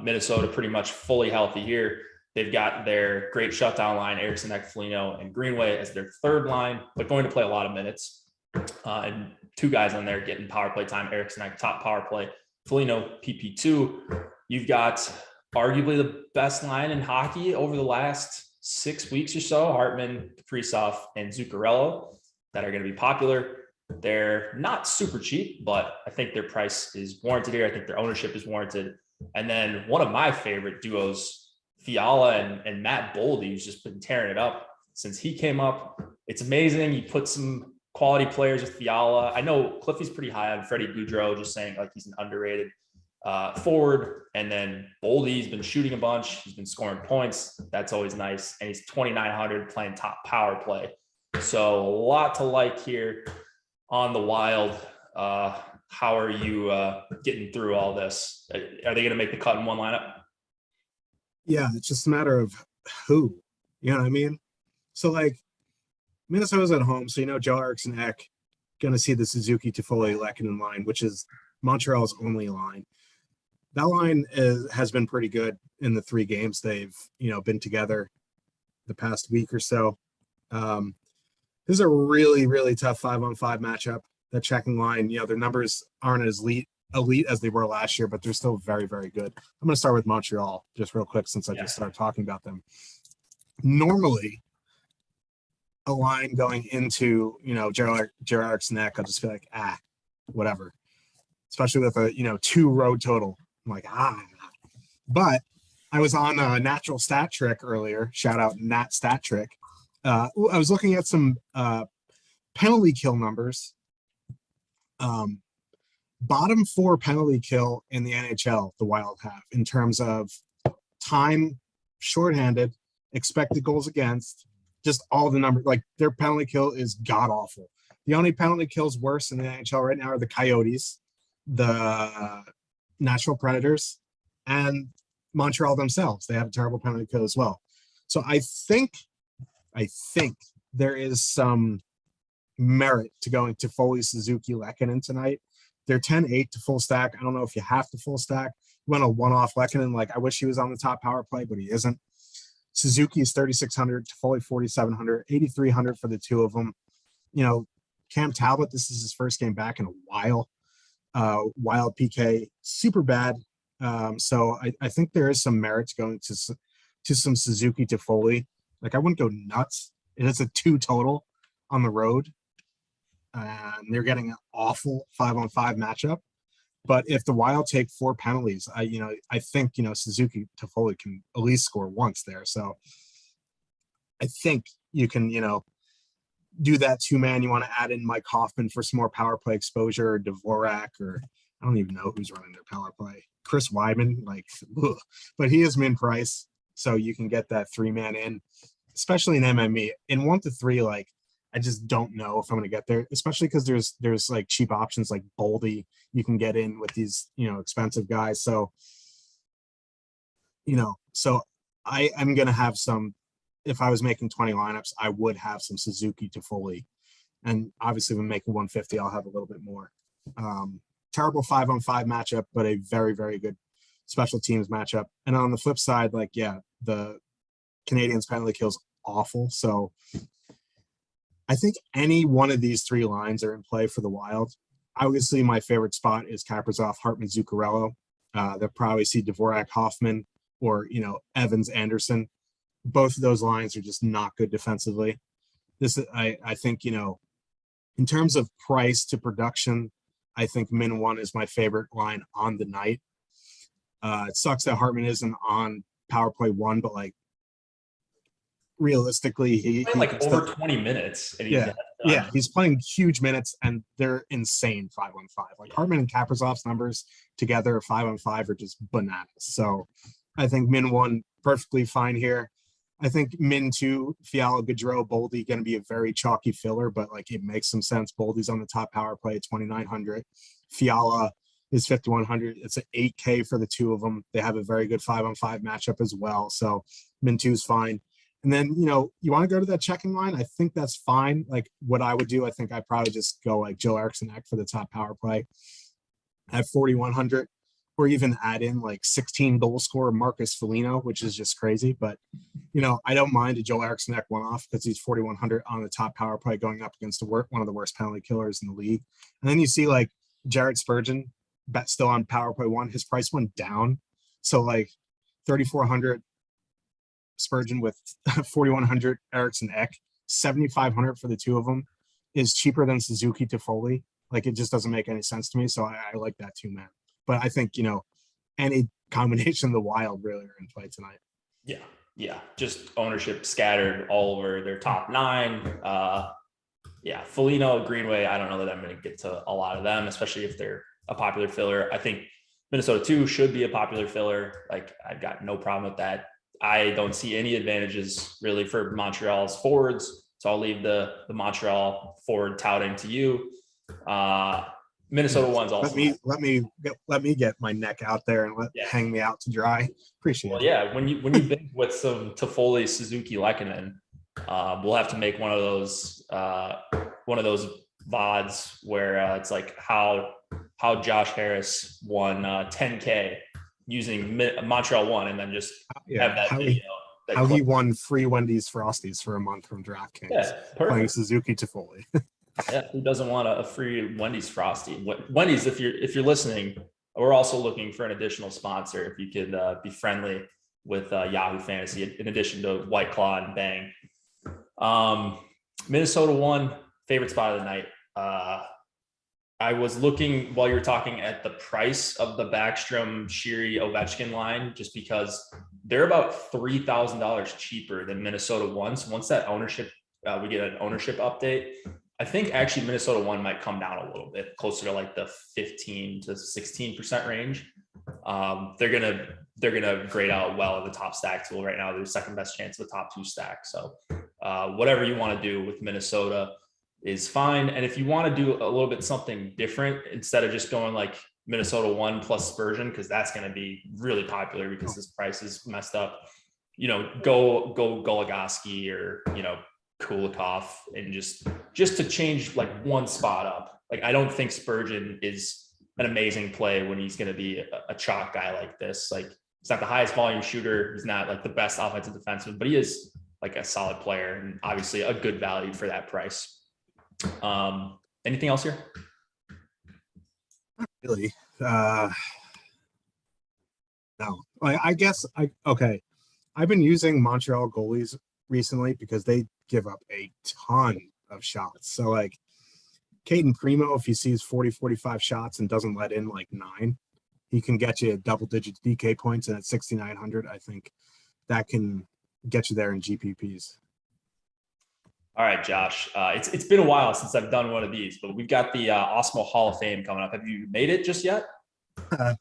Minnesota pretty much fully healthy here. They've got their great shutdown line, Eriksson, Foligno, and Greenway as their third line, but going to play a lot of minutes. And 2 guys on there getting power play time. Eriksson, top power play. Foligno, PP2. You've got arguably the best line in hockey over the last 6 weeks or so, Hartman, Kaprizov, and Zuccarello, that are going to be popular. They're not super cheap, but I think their price is warranted here. I think their ownership is warranted. And then one of my favorite duos, Fiala and Matt Boldy, who's just been tearing it up since he came up. It's amazing. You put some quality players with Fiala. I know Cliffy's pretty high on Freddie Boudreau, just saying like he's an underrated forward. And then Boldy's been shooting a bunch. He's been scoring points. That's always nice. And he's 2,900 playing top power play. So a lot to like here on the Wild. How are you getting through all this? Are they going to make the cut in one lineup? Yeah, it's just a matter of who, you know what I mean? So like Minnesota's at home. So, Joe Eriksson Ek going to see the Suzuki Toffoli Lehkonen line, which is Montreal's only line. That line has been pretty good in the 3 games they've, been together the past week or so. This is a really, really tough 5-on-5 matchup. That checking line, their numbers aren't as elite as they were last year, but they're still very, very good. I'm going to start with Montreal just real quick since I just started talking about them. Normally, a line going into, Joe Eriksson Ek, I'll just be like, whatever. Especially with a, 2 road total. I'm like, But I was on a Natural Stat Trick earlier. Shout out Nat Stat Trick. I was looking at some penalty kill numbers. Bottom 4 penalty kill in the NHL, the Wild have, in terms of time shorthanded, expected goals against, just all the numbers. Like their penalty kill is god awful. The only penalty kills worse in the NHL right now are the Coyotes, the Nashville Predators, and Montreal themselves. They have a terrible penalty kill as well. So I think there is some merit to going to Foley, Suzuki, Lehkonen tonight. They're 10-8 to full stack. I don't know if you have to full stack. Went a one-off Lehkonen. Like I wish he was on the top power play, but he isn't. Suzuki is 3,600 to Foley 4,700, 8,300 for the two of them. You know, Cam Talbot, this is his first game back in a while. Wild PK, super bad. So I think there is some merit to going to some Suzuki to Foley. Like I wouldn't go nuts. It is a 2 total on the road. And they're getting an awful 5-on-5 matchup. But if the Wild take 4 penalties, I think, Suzuki to Foley can at least score once there. So I think you can, do that 2-man. You want to add in Mike Hoffman for some more power play exposure, or Dvorak, or I don't even know who's running their power play. Chris Weidman, ugh. But he is min price. So you can get that 3-man in, especially in MME. In 1 to 3, I just don't know if I'm going to get there, especially because there's like cheap options like Boldy you can get in with these, expensive guys. So, so I am going to have some, if I was making 20 lineups, I would have some Suzuki to Foley. And obviously when making 150, I'll have a little bit more. Terrible 5-on-5 matchup, but a very, very good special teams matchup. And on the flip side, the Canadiens penalty kill's awful. So I think any one of these 3 lines are in play for the Wild. Obviously, my favorite spot is Kaprizov, Hartman, Zuccarello. They'll probably see Dvorak, Hoffman, or, Evans, Anderson. Both of those lines are just not good defensively. I think, in terms of price to production, I think min 1 is my favorite line on the night. It sucks that Hartman isn't on power play 1, but realistically, he over 20 minutes. And he's playing huge minutes, and they're insane 5-on-5. Hartman and Kaprizov's numbers together 5-on-5 are just bananas. So I think min 1 perfectly fine here. I think min 2, Fiala, Gaudreau, Boldy going to be a very chalky filler, but it makes some sense. Boldy's on the top power play at 2,900. Fiala is 5,100. It's an 8K for the two of them. They have a very good 5-on-5 matchup as well. So min 2 is fine. And then, you want to go to that checking line? I think that's fine. What I would do, I think I'd probably just go Joe Eriksson Ek for the top power play at 4,100, or even add in 16 goal scorer Marcus Foligno, which is just crazy. But, I don't mind a Joe Eriksson Ek one-off because he's 4,100 on the top power play going up against one of the worst penalty killers in the league. And then you see Jared Spurgeon still on power play 1. His price went down. So 3,400 Spurgeon with 4,100 Eriksson Ek, 7,500 for the two of them is cheaper than Suzuki to Foley. It just doesn't make any sense to me. So I like that 2-man. But I think, any combination of the Wild really are in play tonight. Yeah. Just ownership scattered all over their top 9. Foligno, Greenway, I don't know that I'm going to get to a lot of them, especially if they're a popular filler. I think Minnesota 2 should be a popular filler. I've got no problem with that. I don't see any advantages really for Montreal's forwards. So I'll leave the Montreal forward touting to you. Minnesota 1's also. Let me get my neck out there and hang me out to dry. Appreciate it. Yeah, when you bid with some Toffoli, Suzuki, Lehkonen, we'll have to make one of those VODs where it's how Josh Harris won 10K using Montreal 1, and then just have that video. How he won free Wendy's Frosties for a month from DraftKings. Yeah, perfect. Playing Suzuki to Foley. Yeah, who doesn't want a free Wendy's Frosty? Wendy's, if you're listening, we're also looking for an additional sponsor. If you could be friendly with Yahoo Fantasy, in addition to White Claw and Bang. Minnesota 1, favorite spot of the night. I was looking while you were talking at the price of the Backstrom, Sheary, Ovechkin line, just because they're about $3,000 cheaper than Minnesota 1. So once that ownership, we get an ownership update, I think actually Minnesota 1 might come down a little bit closer to the 15 to 16% range. They're going to they're going to grade out well in the top stack tool right now. They're the second best chance of a top 2 stack. So whatever you want to do with Minnesota is fine. And if you want to do a little bit something different, instead of just going like Minnesota 1 plus Spurgeon, because that's going to be really popular because this price is messed up, go Goligoski or, Kulikov, and just to change like one spot up. Like, I don't think Spurgeon is an amazing play when he's going to be a chalk guy like this. Like, he's not the highest volume shooter. He's not like the best offensive defenseman, but he is like a solid player and obviously a good value for that price. Anything else here? Not really. No. I guess okay. I've been using Montreal goalies recently because they give up a ton of shots. So like Caden Primo, if he sees 40, 45 shots and doesn't let in like 9, he can get you double-digit DK points, and at 6,900, I think that can get you there in GPPs. All right, Josh. It's been a while since I've done one of these, but we've got the Awesemo Hall of Fame coming up. Have you made it just yet? I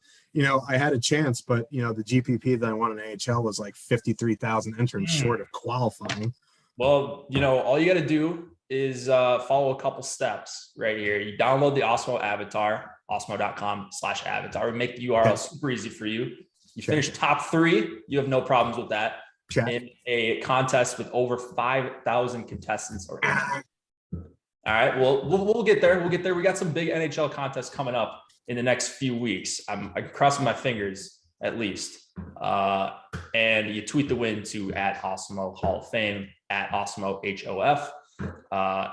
had a chance, but the GPP that I won in AHL was like 53,000 entrants short of qualifying. Well, all you got to do is follow a couple steps right here. You download the Awesemo avatar, awesemo.com/avatar. We make the URL super easy for you. You finish top 3, you have no problems with that. In a contest with over 5,000 contestants or all right, well, we'll get there. We got some big NHL contests coming up in the next few weeks. I'm crossing my fingers at least. And you tweet the win to @Awesemo Hall of Fame, @Awesemo HOF.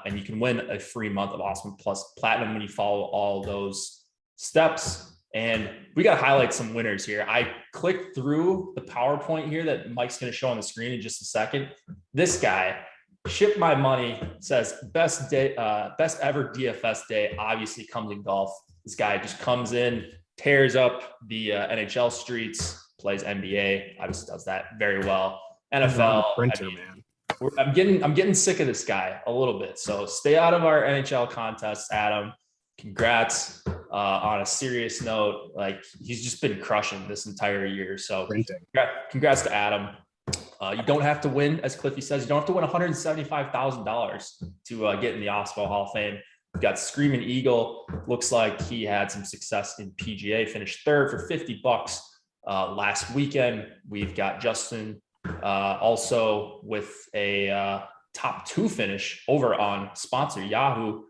And you can win a free month of Awesemo Plus Platinum when you follow all those steps. And we got to highlight some winners here. I clicked through the PowerPoint here that Mike's going to show on the screen in just a second. This guy, Ship My Money, says best ever DFS day obviously comes in golf. This guy just comes in, tears up the NHL streets, plays NBA, obviously does that very well. NFL, printer, man. I'm getting sick of this guy a little bit. So stay out of our NHL contests, Adam. Congrats. On a serious note, like, he's just been crushing this entire year. So congrats to Adam. You don't have to win, as Cliffy says, you don't have to win $175,000 to get in the Awesemo Hall of Fame. We've got Screaming Eagle. Looks like he had some success in PGA, finished 3rd for $50 last weekend. We've got Justin also with a top 2 finish over on sponsor Yahoo.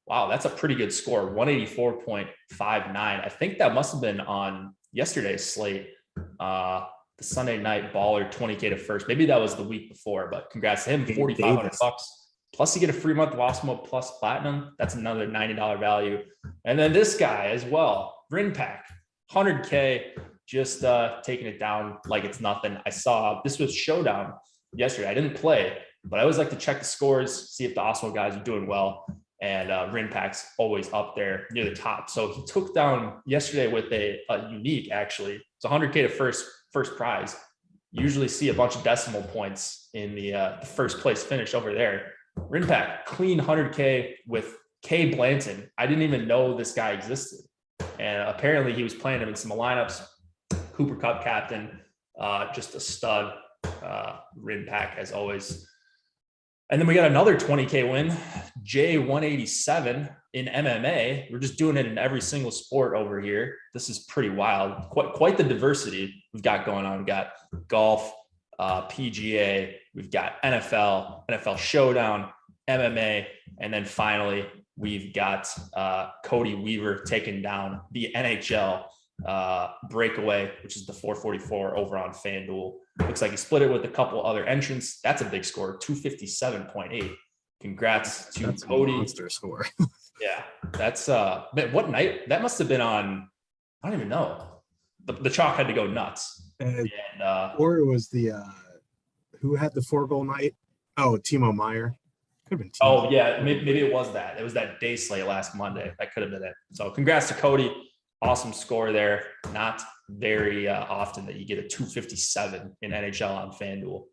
Wow, that's a pretty good score, 184.59. I think that must have been on yesterday's slate, the Sunday Night Baller 20K to first. Maybe that was the week before, but congrats to him, $4,500. Plus you get a free month of Awesemo Plus Platinum. That's another $90 value. And then this guy as well, Rinpack, 100K, just taking it down like it's nothing. I saw this was Showdown yesterday. I didn't play, but I always like to check the scores, see if the Awesemo guys are doing well. And Rinpack's always up there near the top. So he took down yesterday with a unique, actually. It's 100K to first prize. Usually see a bunch of decimal points in the first place finish over there. Rinpack, clean 100K with K. Blanton. I didn't even know this guy existed. And apparently he was playing him in some lineups. Cooper Cup captain, just a stud. Rinpack, as always. And then we got another 20K win, J187 in MMA. We're just doing it in every single sport over here. This is pretty wild. Quite the diversity we've got going on. We've got golf, PGA, we've got NFL Showdown, MMA, and then finally we've got Cody Weaver taking down the NHL breakaway, which is the 444 over on FanDuel. Looks like he split it with a couple other entrants. That's a big score, 257.8. Congrats to Cody. Monster score. Yeah, that's man, what night? That must have been on, I don't even know. The chalk had to go nuts. Or it was the who had the 4-goal night? Oh, Timo Meyer. Could have been Timo. Oh, yeah, maybe it was that. It was that day slate last Monday. That could have been it. So congrats to Cody. Awesome score there. Not very often that you get a 257 in NHL on FanDuel.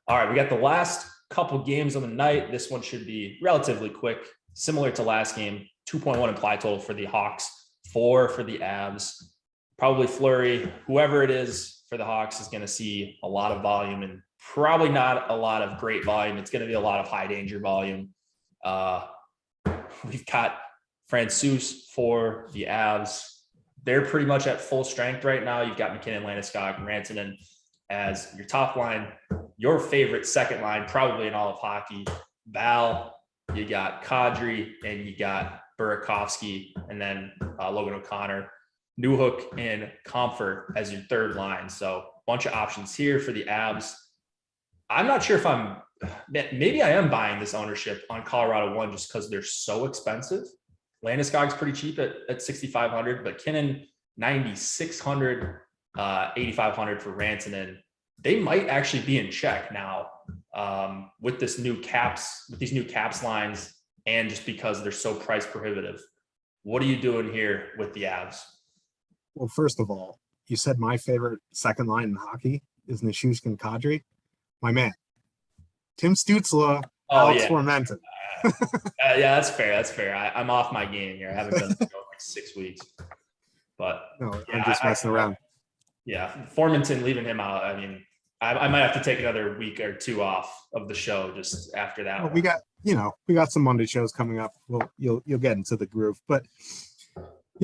All right, we got the last couple games of the night. This one should be relatively quick. Similar to last game, 2.1 implied total for the Hawks, 4 for the Avs. probably Fleury, whoever it is for the Hawks is going to see a lot of volume and probably not a lot of great volume. It's going to be a lot of high danger volume. We've got Francouz for the Avs. They're pretty much at full strength right now. You've got McKinnon, Landeskog, and Rantanen as your top line. Your favorite second line, probably in all of hockey, Val, you got Kadri, and you got Burakovsky, and then Logan O'Connor, Newhook, and Comfort as your third line. So a bunch of options here for the Avs. I'm not sure if maybe I am buying this ownership on Colorado One just because they're so expensive. Landeskog's pretty cheap at 6,500, but Kinnan 9,600, 8,500 for Rantanen. They might actually be in check now with these new caps lines, and just because they're so price prohibitive. What are you doing here with the Avs? Well, first of all, you said my favorite second line in hockey is Nichushkin Kadri. My man, Tim Stützle, Alex Formenton. Yeah, that's fair. That's fair. I'm off my game here. I haven't done it for like 6 weeks. But no, yeah, I'm just messing around. Yeah, Formenton, leaving him out. I mean, I might have to take another week or two off of the show just after that. Well, we got some Monday shows coming up. Well, you'll get into the groove. But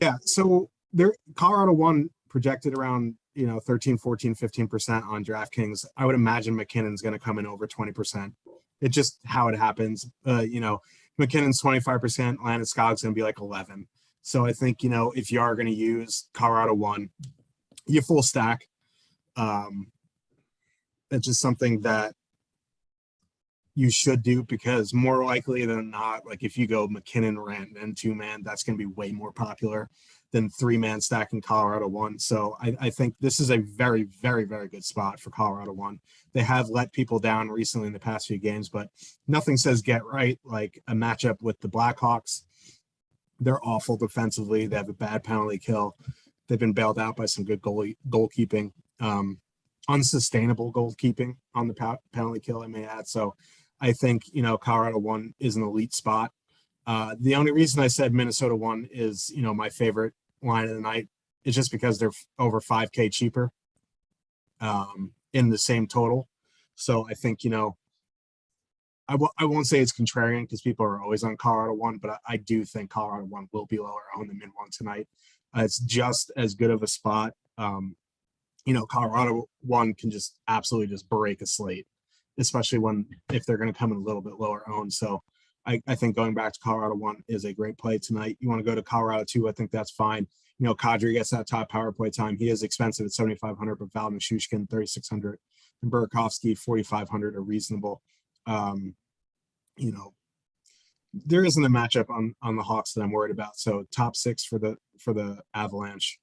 yeah, so Colorado One projected around 13, 14, 15% on DraftKings. I would imagine McKinnon's going to come in over 20%. It's just how it happens. McKinnon's 25%, Landeskog's going to be like 11. So I think, if you are going to use Colorado One, you full stack. It's just something that you should do, because more likely than not, like if you go McKinnon, Rant, and 2-man, that's going to be way more popular than 3-man stack in Colorado One. So I think this is a very, very, very good spot for Colorado One. They have let people down recently in the past few games, but nothing says get right like a matchup with the Blackhawks. They're awful defensively. They have a bad penalty kill. They've been bailed out by some good goalkeeping, unsustainable goalkeeping on the penalty kill, I may add. So I think, Colorado One is an elite spot. The only reason I said Minnesota One is, my favorite line of the night is just because they're over $5K cheaper in the same total. So I think, I won't say it's contrarian because people are always on Colorado One, but I do think Colorado One will be lower on the min one tonight. It's just as good of a spot. Colorado One can just absolutely just break a slate, especially if they're going to come in a little bit lower owned. So I think going back to Colorado One is a great play tonight. You want to go to Colorado Two, I think that's fine. Kadri gets that top power play time. He is expensive at 7,500, but Val Nichushkin 3,600 and Burakovsky 4,500 are reasonable. There isn't a matchup on the Hawks that I'm worried about. So top 6 for the Avalanche.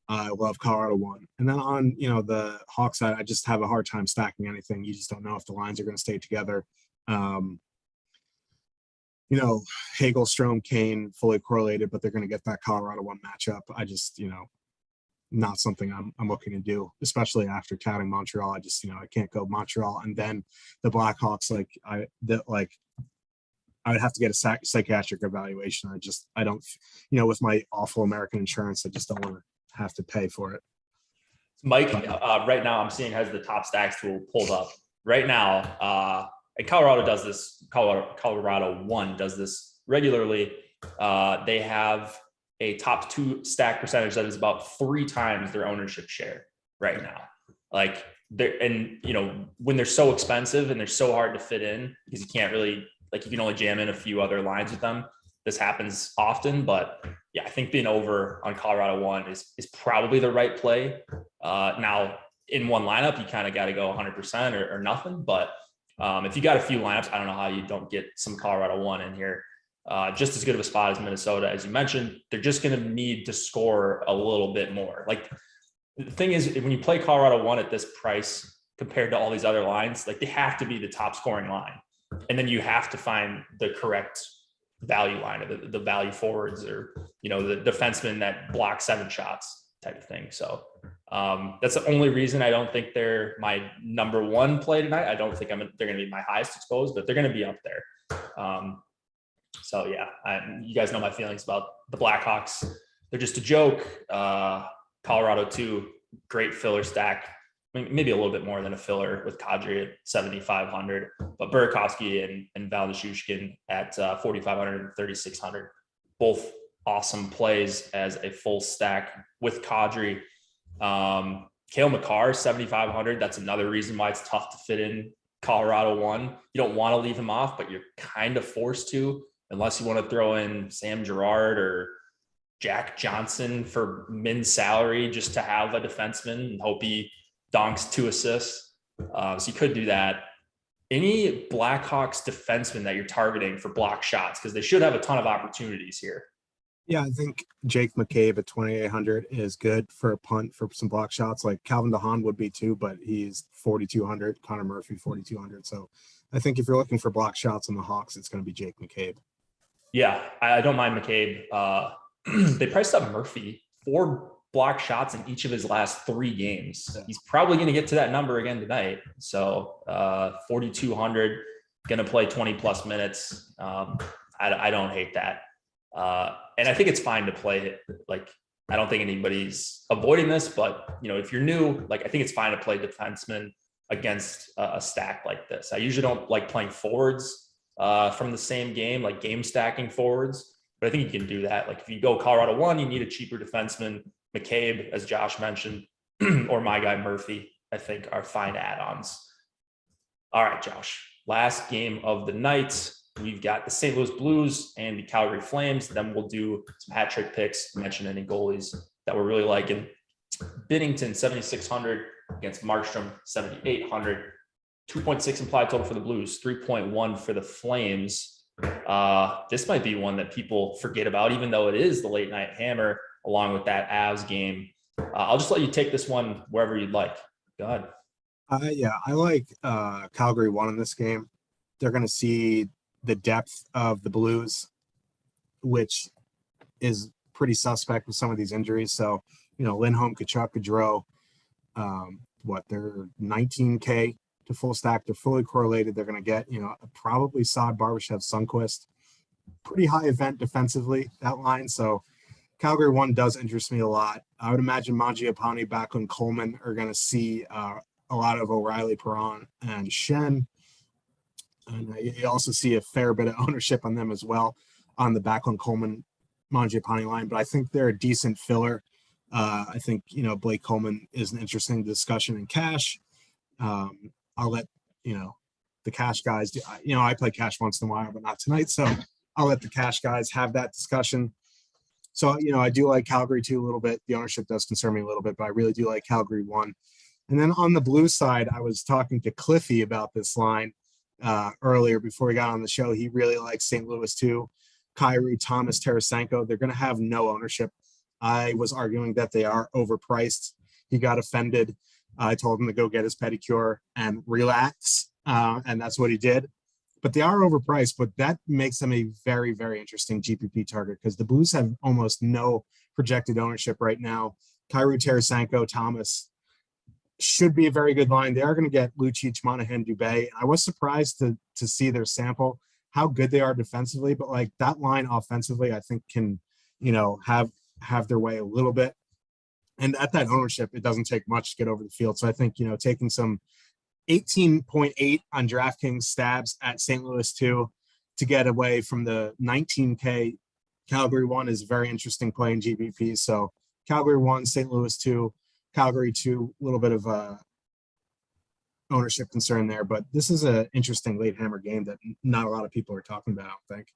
I love Colorado One. And then on, the Hawks side, I just have a hard time stacking anything. You just don't know if the lines are going to stay together. Hagelstrom, Kane, fully correlated, but they're going to get that Colorado One matchup. I just, not something I'm looking to do, especially after touting Montreal. I just, I can't go Montreal. And then the Blackhawks, I would have to get a psychiatric evaluation. I don't, with my awful American insurance, I just don't want to have to pay for it. Mike, right now I'm seeing has the top stacks tool pulled up right now. And Colorado does this. Colorado One does this regularly. They have a top 2 stack percentage that is about 3 times their ownership share right now. Like when they're so expensive and they're so hard to fit in because you can't really, you can only jam in a few other lines with them. This happens often, but yeah, I think being over on Colorado One is probably the right play. Now in one lineup, you kind of got to go 100% or nothing. But if you got a few lineups, I don't know how you don't get some Colorado One in here. Just as good of a spot as Minnesota, as you mentioned. They're just going to need to score a little bit more. The thing is, when you play Colorado One at this price compared to all these other lines, they have to be the top scoring line. And then you have to find the correct value line, or the value forwards, or, the defenseman that blocks 7 shots type of thing. So that's the only reason I don't think they're my number 1 play tonight. I don't think they're going to be my highest exposed, but they're going to be up there. So yeah, you guys know my feelings about the Blackhawks. They're just a joke. Colorado 2, great filler stack. I mean, maybe a little bit more than a filler with Kadri at 7,500, but Burakovsky and Valdichushkin at 4,500 and 3,600. Both awesome plays as a full stack with Kadri. Cale Makar, 7,500. That's another reason why it's tough to fit in Colorado 1. You don't want to leave him off, but you're kind of forced to, unless you want to throw in Sam Girard or Jack Johnson for min salary just to have a defenseman and hope he donks 2 assists. So you could do that. Any Blackhawks defenseman that you're targeting for block shots, because they should have a ton of opportunities here. Yeah, I think Jake McCabe at 2,800 is good for a punt for some block shots. Like Calvin DeHaan would be too, but he's 4,200. Connor Murphy 4,200. So I think if you're looking for block shots on the Hawks, it's going to be Jake McCabe. Yeah, I don't mind McCabe. They priced up Murphy 4 block shots in each of his last 3 games. He's probably going to get to that number again tonight. So 4,200, going to play 20 plus minutes. I don't hate that. And I think it's fine to play it. Like, I don't think anybody's avoiding this, but if you're new, like, I think it's fine to play defenseman against a stack like this. I usually don't like playing forwards from the same game, like game stacking forwards, but I think you can do that. Like if you go Colorado 1, you need a cheaper defenseman. McCabe, as Josh mentioned, or my guy Murphy, I think are fine add-ons. All right, Josh, last game of the night. We've got the St. Louis Blues and the Calgary Flames. Then we'll do some hat trick picks, mention any goalies that we're really liking. Binnington, 7,600 against Markstrom, 7,800. 2.6 implied total for the Blues, 3.1 for the Flames. This might be one that people forget about, even though it is the late night hammer along with that Avs game. I'll just let you take this one wherever you'd like. Go ahead. Yeah, I like Calgary 1 in this game. They're going to see the depth of the Blues, which is pretty suspect with some of these injuries. So, Lindholm, Kachuk, Gaudreau, they're 19K to full stack. They're fully correlated. They're going to get, probably Saad, Barbashev, Sundqvist. Pretty high event defensively, that line. So Calgary 1 does interest me a lot. I would imagine Mangiapane, Backlund, Coleman are going to see a lot of O'Reilly, Perron, and Shen. And you also see a fair bit of ownership on them as well on the Backlund, Coleman, Mangiapane line. But I think they're a decent filler. I think, Blake Coleman is an interesting discussion in cash. I'll let, the cash guys do. I play cash once in a while, but not tonight. So I'll let the cash guys have that discussion. So, I do like Calgary 2 a little bit. The ownership does concern me a little bit, but I really do like Calgary 1. And then on the Blues side, I was talking to Cliffy about this line earlier before we got on the show. He really likes St. Louis 2, Kyrou, Thomas, Tarasenko. They're going to have no ownership. I was arguing that they are overpriced. He got offended. I told him to go get his pedicure and relax, and that's what he did. But they are overpriced, but that makes them a very, very interesting GPP target because the Blues have almost no projected ownership right now. Kyrou, Tarasenko, Thomas should be a very good line. They are going to get Lucic, Monahan, Dubé. I was surprised to see their sample, how good they are defensively, but like that line offensively, I think can, have their way a little bit. And at that ownership, it doesn't take much to get over the field. So I think, taking some 18.8 on DraftKings stabs at St. Louis 2 to get away from the 19K Calgary 1 is a very interesting play in GBP. So Calgary 1, St. Louis 2, Calgary 2, a little bit of ownership concern there, but this is an interesting late hammer game that not a lot of people are talking about, I don't think.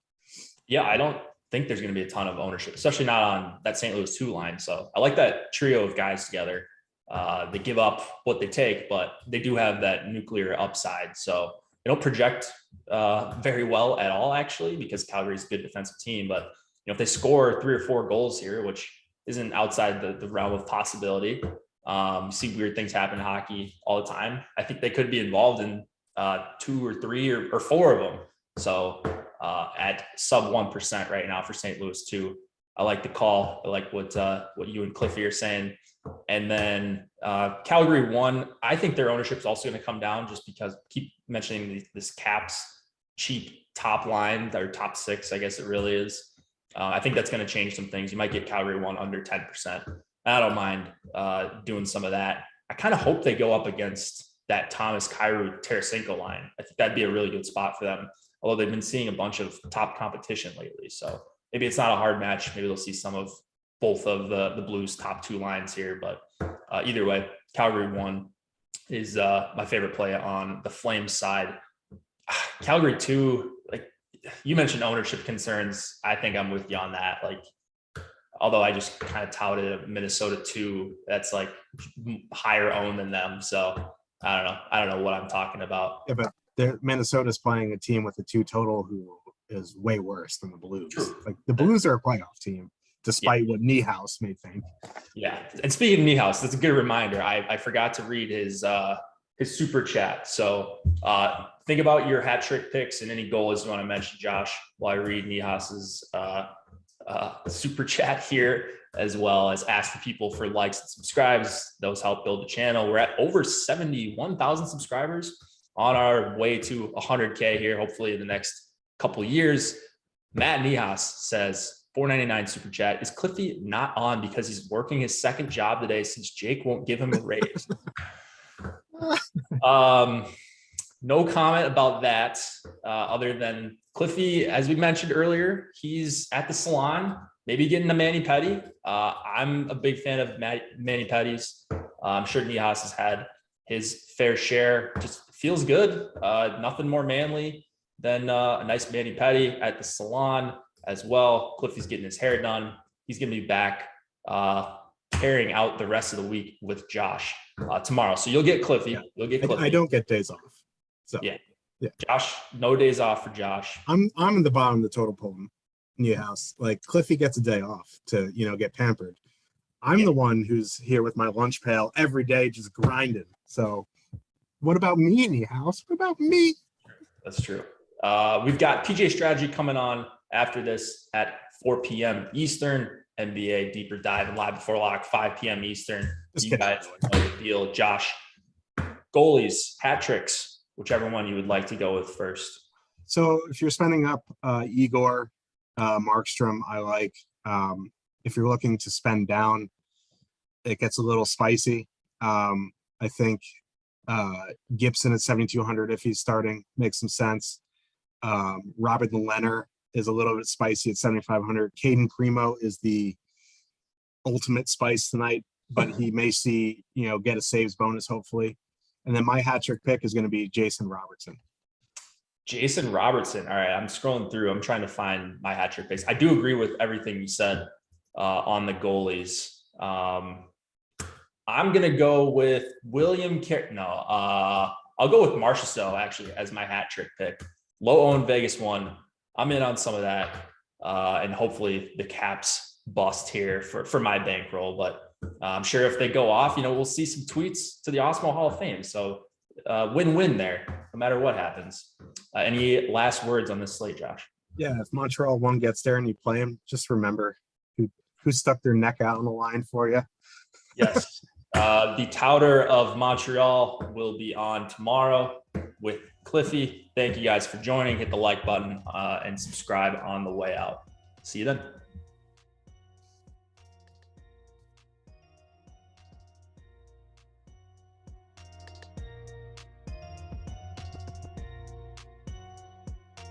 Yeah, I don't think there's going to be a ton of ownership, especially not on that St. Louis 2 line. So I like that trio of guys together. They give up what they take, but they do have that nuclear upside. So they don't project very well at all, actually, because Calgary's a good defensive team. But if they score 3 or 4 goals here, which isn't outside the realm of possibility, you see weird things happen in hockey all the time. I think they could be involved in 2 or 3 or 4 of them. So at sub 1% right now for St. Louis 2, I like the call. I like what you and Cliffy are saying. And then Calgary 1, I think their ownership is also going to come down just because keep mentioning this Caps cheap top line, or top 6, I guess it really is. I think that's going to change some things. You might get Calgary 1 under 10%. I don't mind doing some of that. I kind of hope they go up against that Thomas Kyrou Tarasenko line. I think that'd be a really good spot for them. Although they've been seeing a bunch of top competition lately. So maybe it's not a hard match. Maybe they'll see some of both of the Blues' top two lines here. But either way, Calgary 1 is my favorite play on the Flames side. Calgary 2, like you mentioned ownership concerns. I think I'm with you on that. Like, although I just kind of touted Minnesota 2, that's like higher owned than them. So I don't know what I'm talking about. Yeah, but Minnesota's playing a team with a 2 total who is way worse than the Blues. True. Like the Blues are a playoff team, despite what Niehaus may think. Yeah, and speaking of Niehaus, that's a good reminder. I forgot to read his super chat. So think about your hat trick picks and any goals you want to mention, Josh, while I read Niehaus's super chat here, as well as ask for people for likes and subscribes. Those help build the channel. We're at over 71,000 subscribers, on our way to 100K here, hopefully in the next couple of years. Matt Niehaus says, $4.99 super chat, is Cliffy not on because he's working his second job today since Jake won't give him a raise? No comment about that, other than Cliffy, as we mentioned earlier, he's at the salon, maybe getting a mani-pedi. I'm a big fan of mani-pedis. I'm sure Niehaus has had his fair share. Just feels good. Nothing more manly than a nice mani-pedi at the salon as well. Cliffy's getting his hair done. He's going to be back carrying out the rest of the week with Josh tomorrow. So you'll get Cliffy. Yeah. You'll get Cliffy. I don't get days off. So yeah. Josh, no days off for Josh. I'm in the bottom of the total poll in your house. Like Cliffy gets a day off to, get pampered. I'm the one who's here with my lunch pail every day, just grinding. So what about me in your house? What about me? That's true. We've got PJ Strategy coming on after this at 4 p.m. Eastern. NBA deeper dive and live before lock, 5 p.m. Eastern. You guys know the deal. Josh, goalies, hat tricks, whichever one you would like to go with first. So if you're spending up Igor, Markstrom, I like. If you're looking to spend down, it gets a little spicy. I think Gibson at 7,200 if he's starting makes some sense. Robert Leonard is a little bit spicy at 7,500. Caden Primo is the ultimate spice tonight, but he may see, get a saves bonus hopefully. And then my hat trick pick is going to be Jason Robertson. Jason Robertson. All right, I'm scrolling through. I'm trying to find my hat trick picks. I do agree with everything you said on the goalies. I'm going to go with I'll go with Marchessault actually as my hat trick pick. Low owned Vegas 1. I'm in on some of that, and hopefully the Caps bust here for my bankroll. But I'm sure if they go off, we'll see some tweets to the Awesemo Hall of Fame. So win-win there, no matter what happens. Any last words on this slate, Josh? Yeah, if Montreal 1 gets there and you play them, just remember who stuck their neck out on the line for you. Yes. The touter of Montreal will be on tomorrow with Cliffy. Thank you guys for joining. Hit the like button and subscribe on the way out. See you then.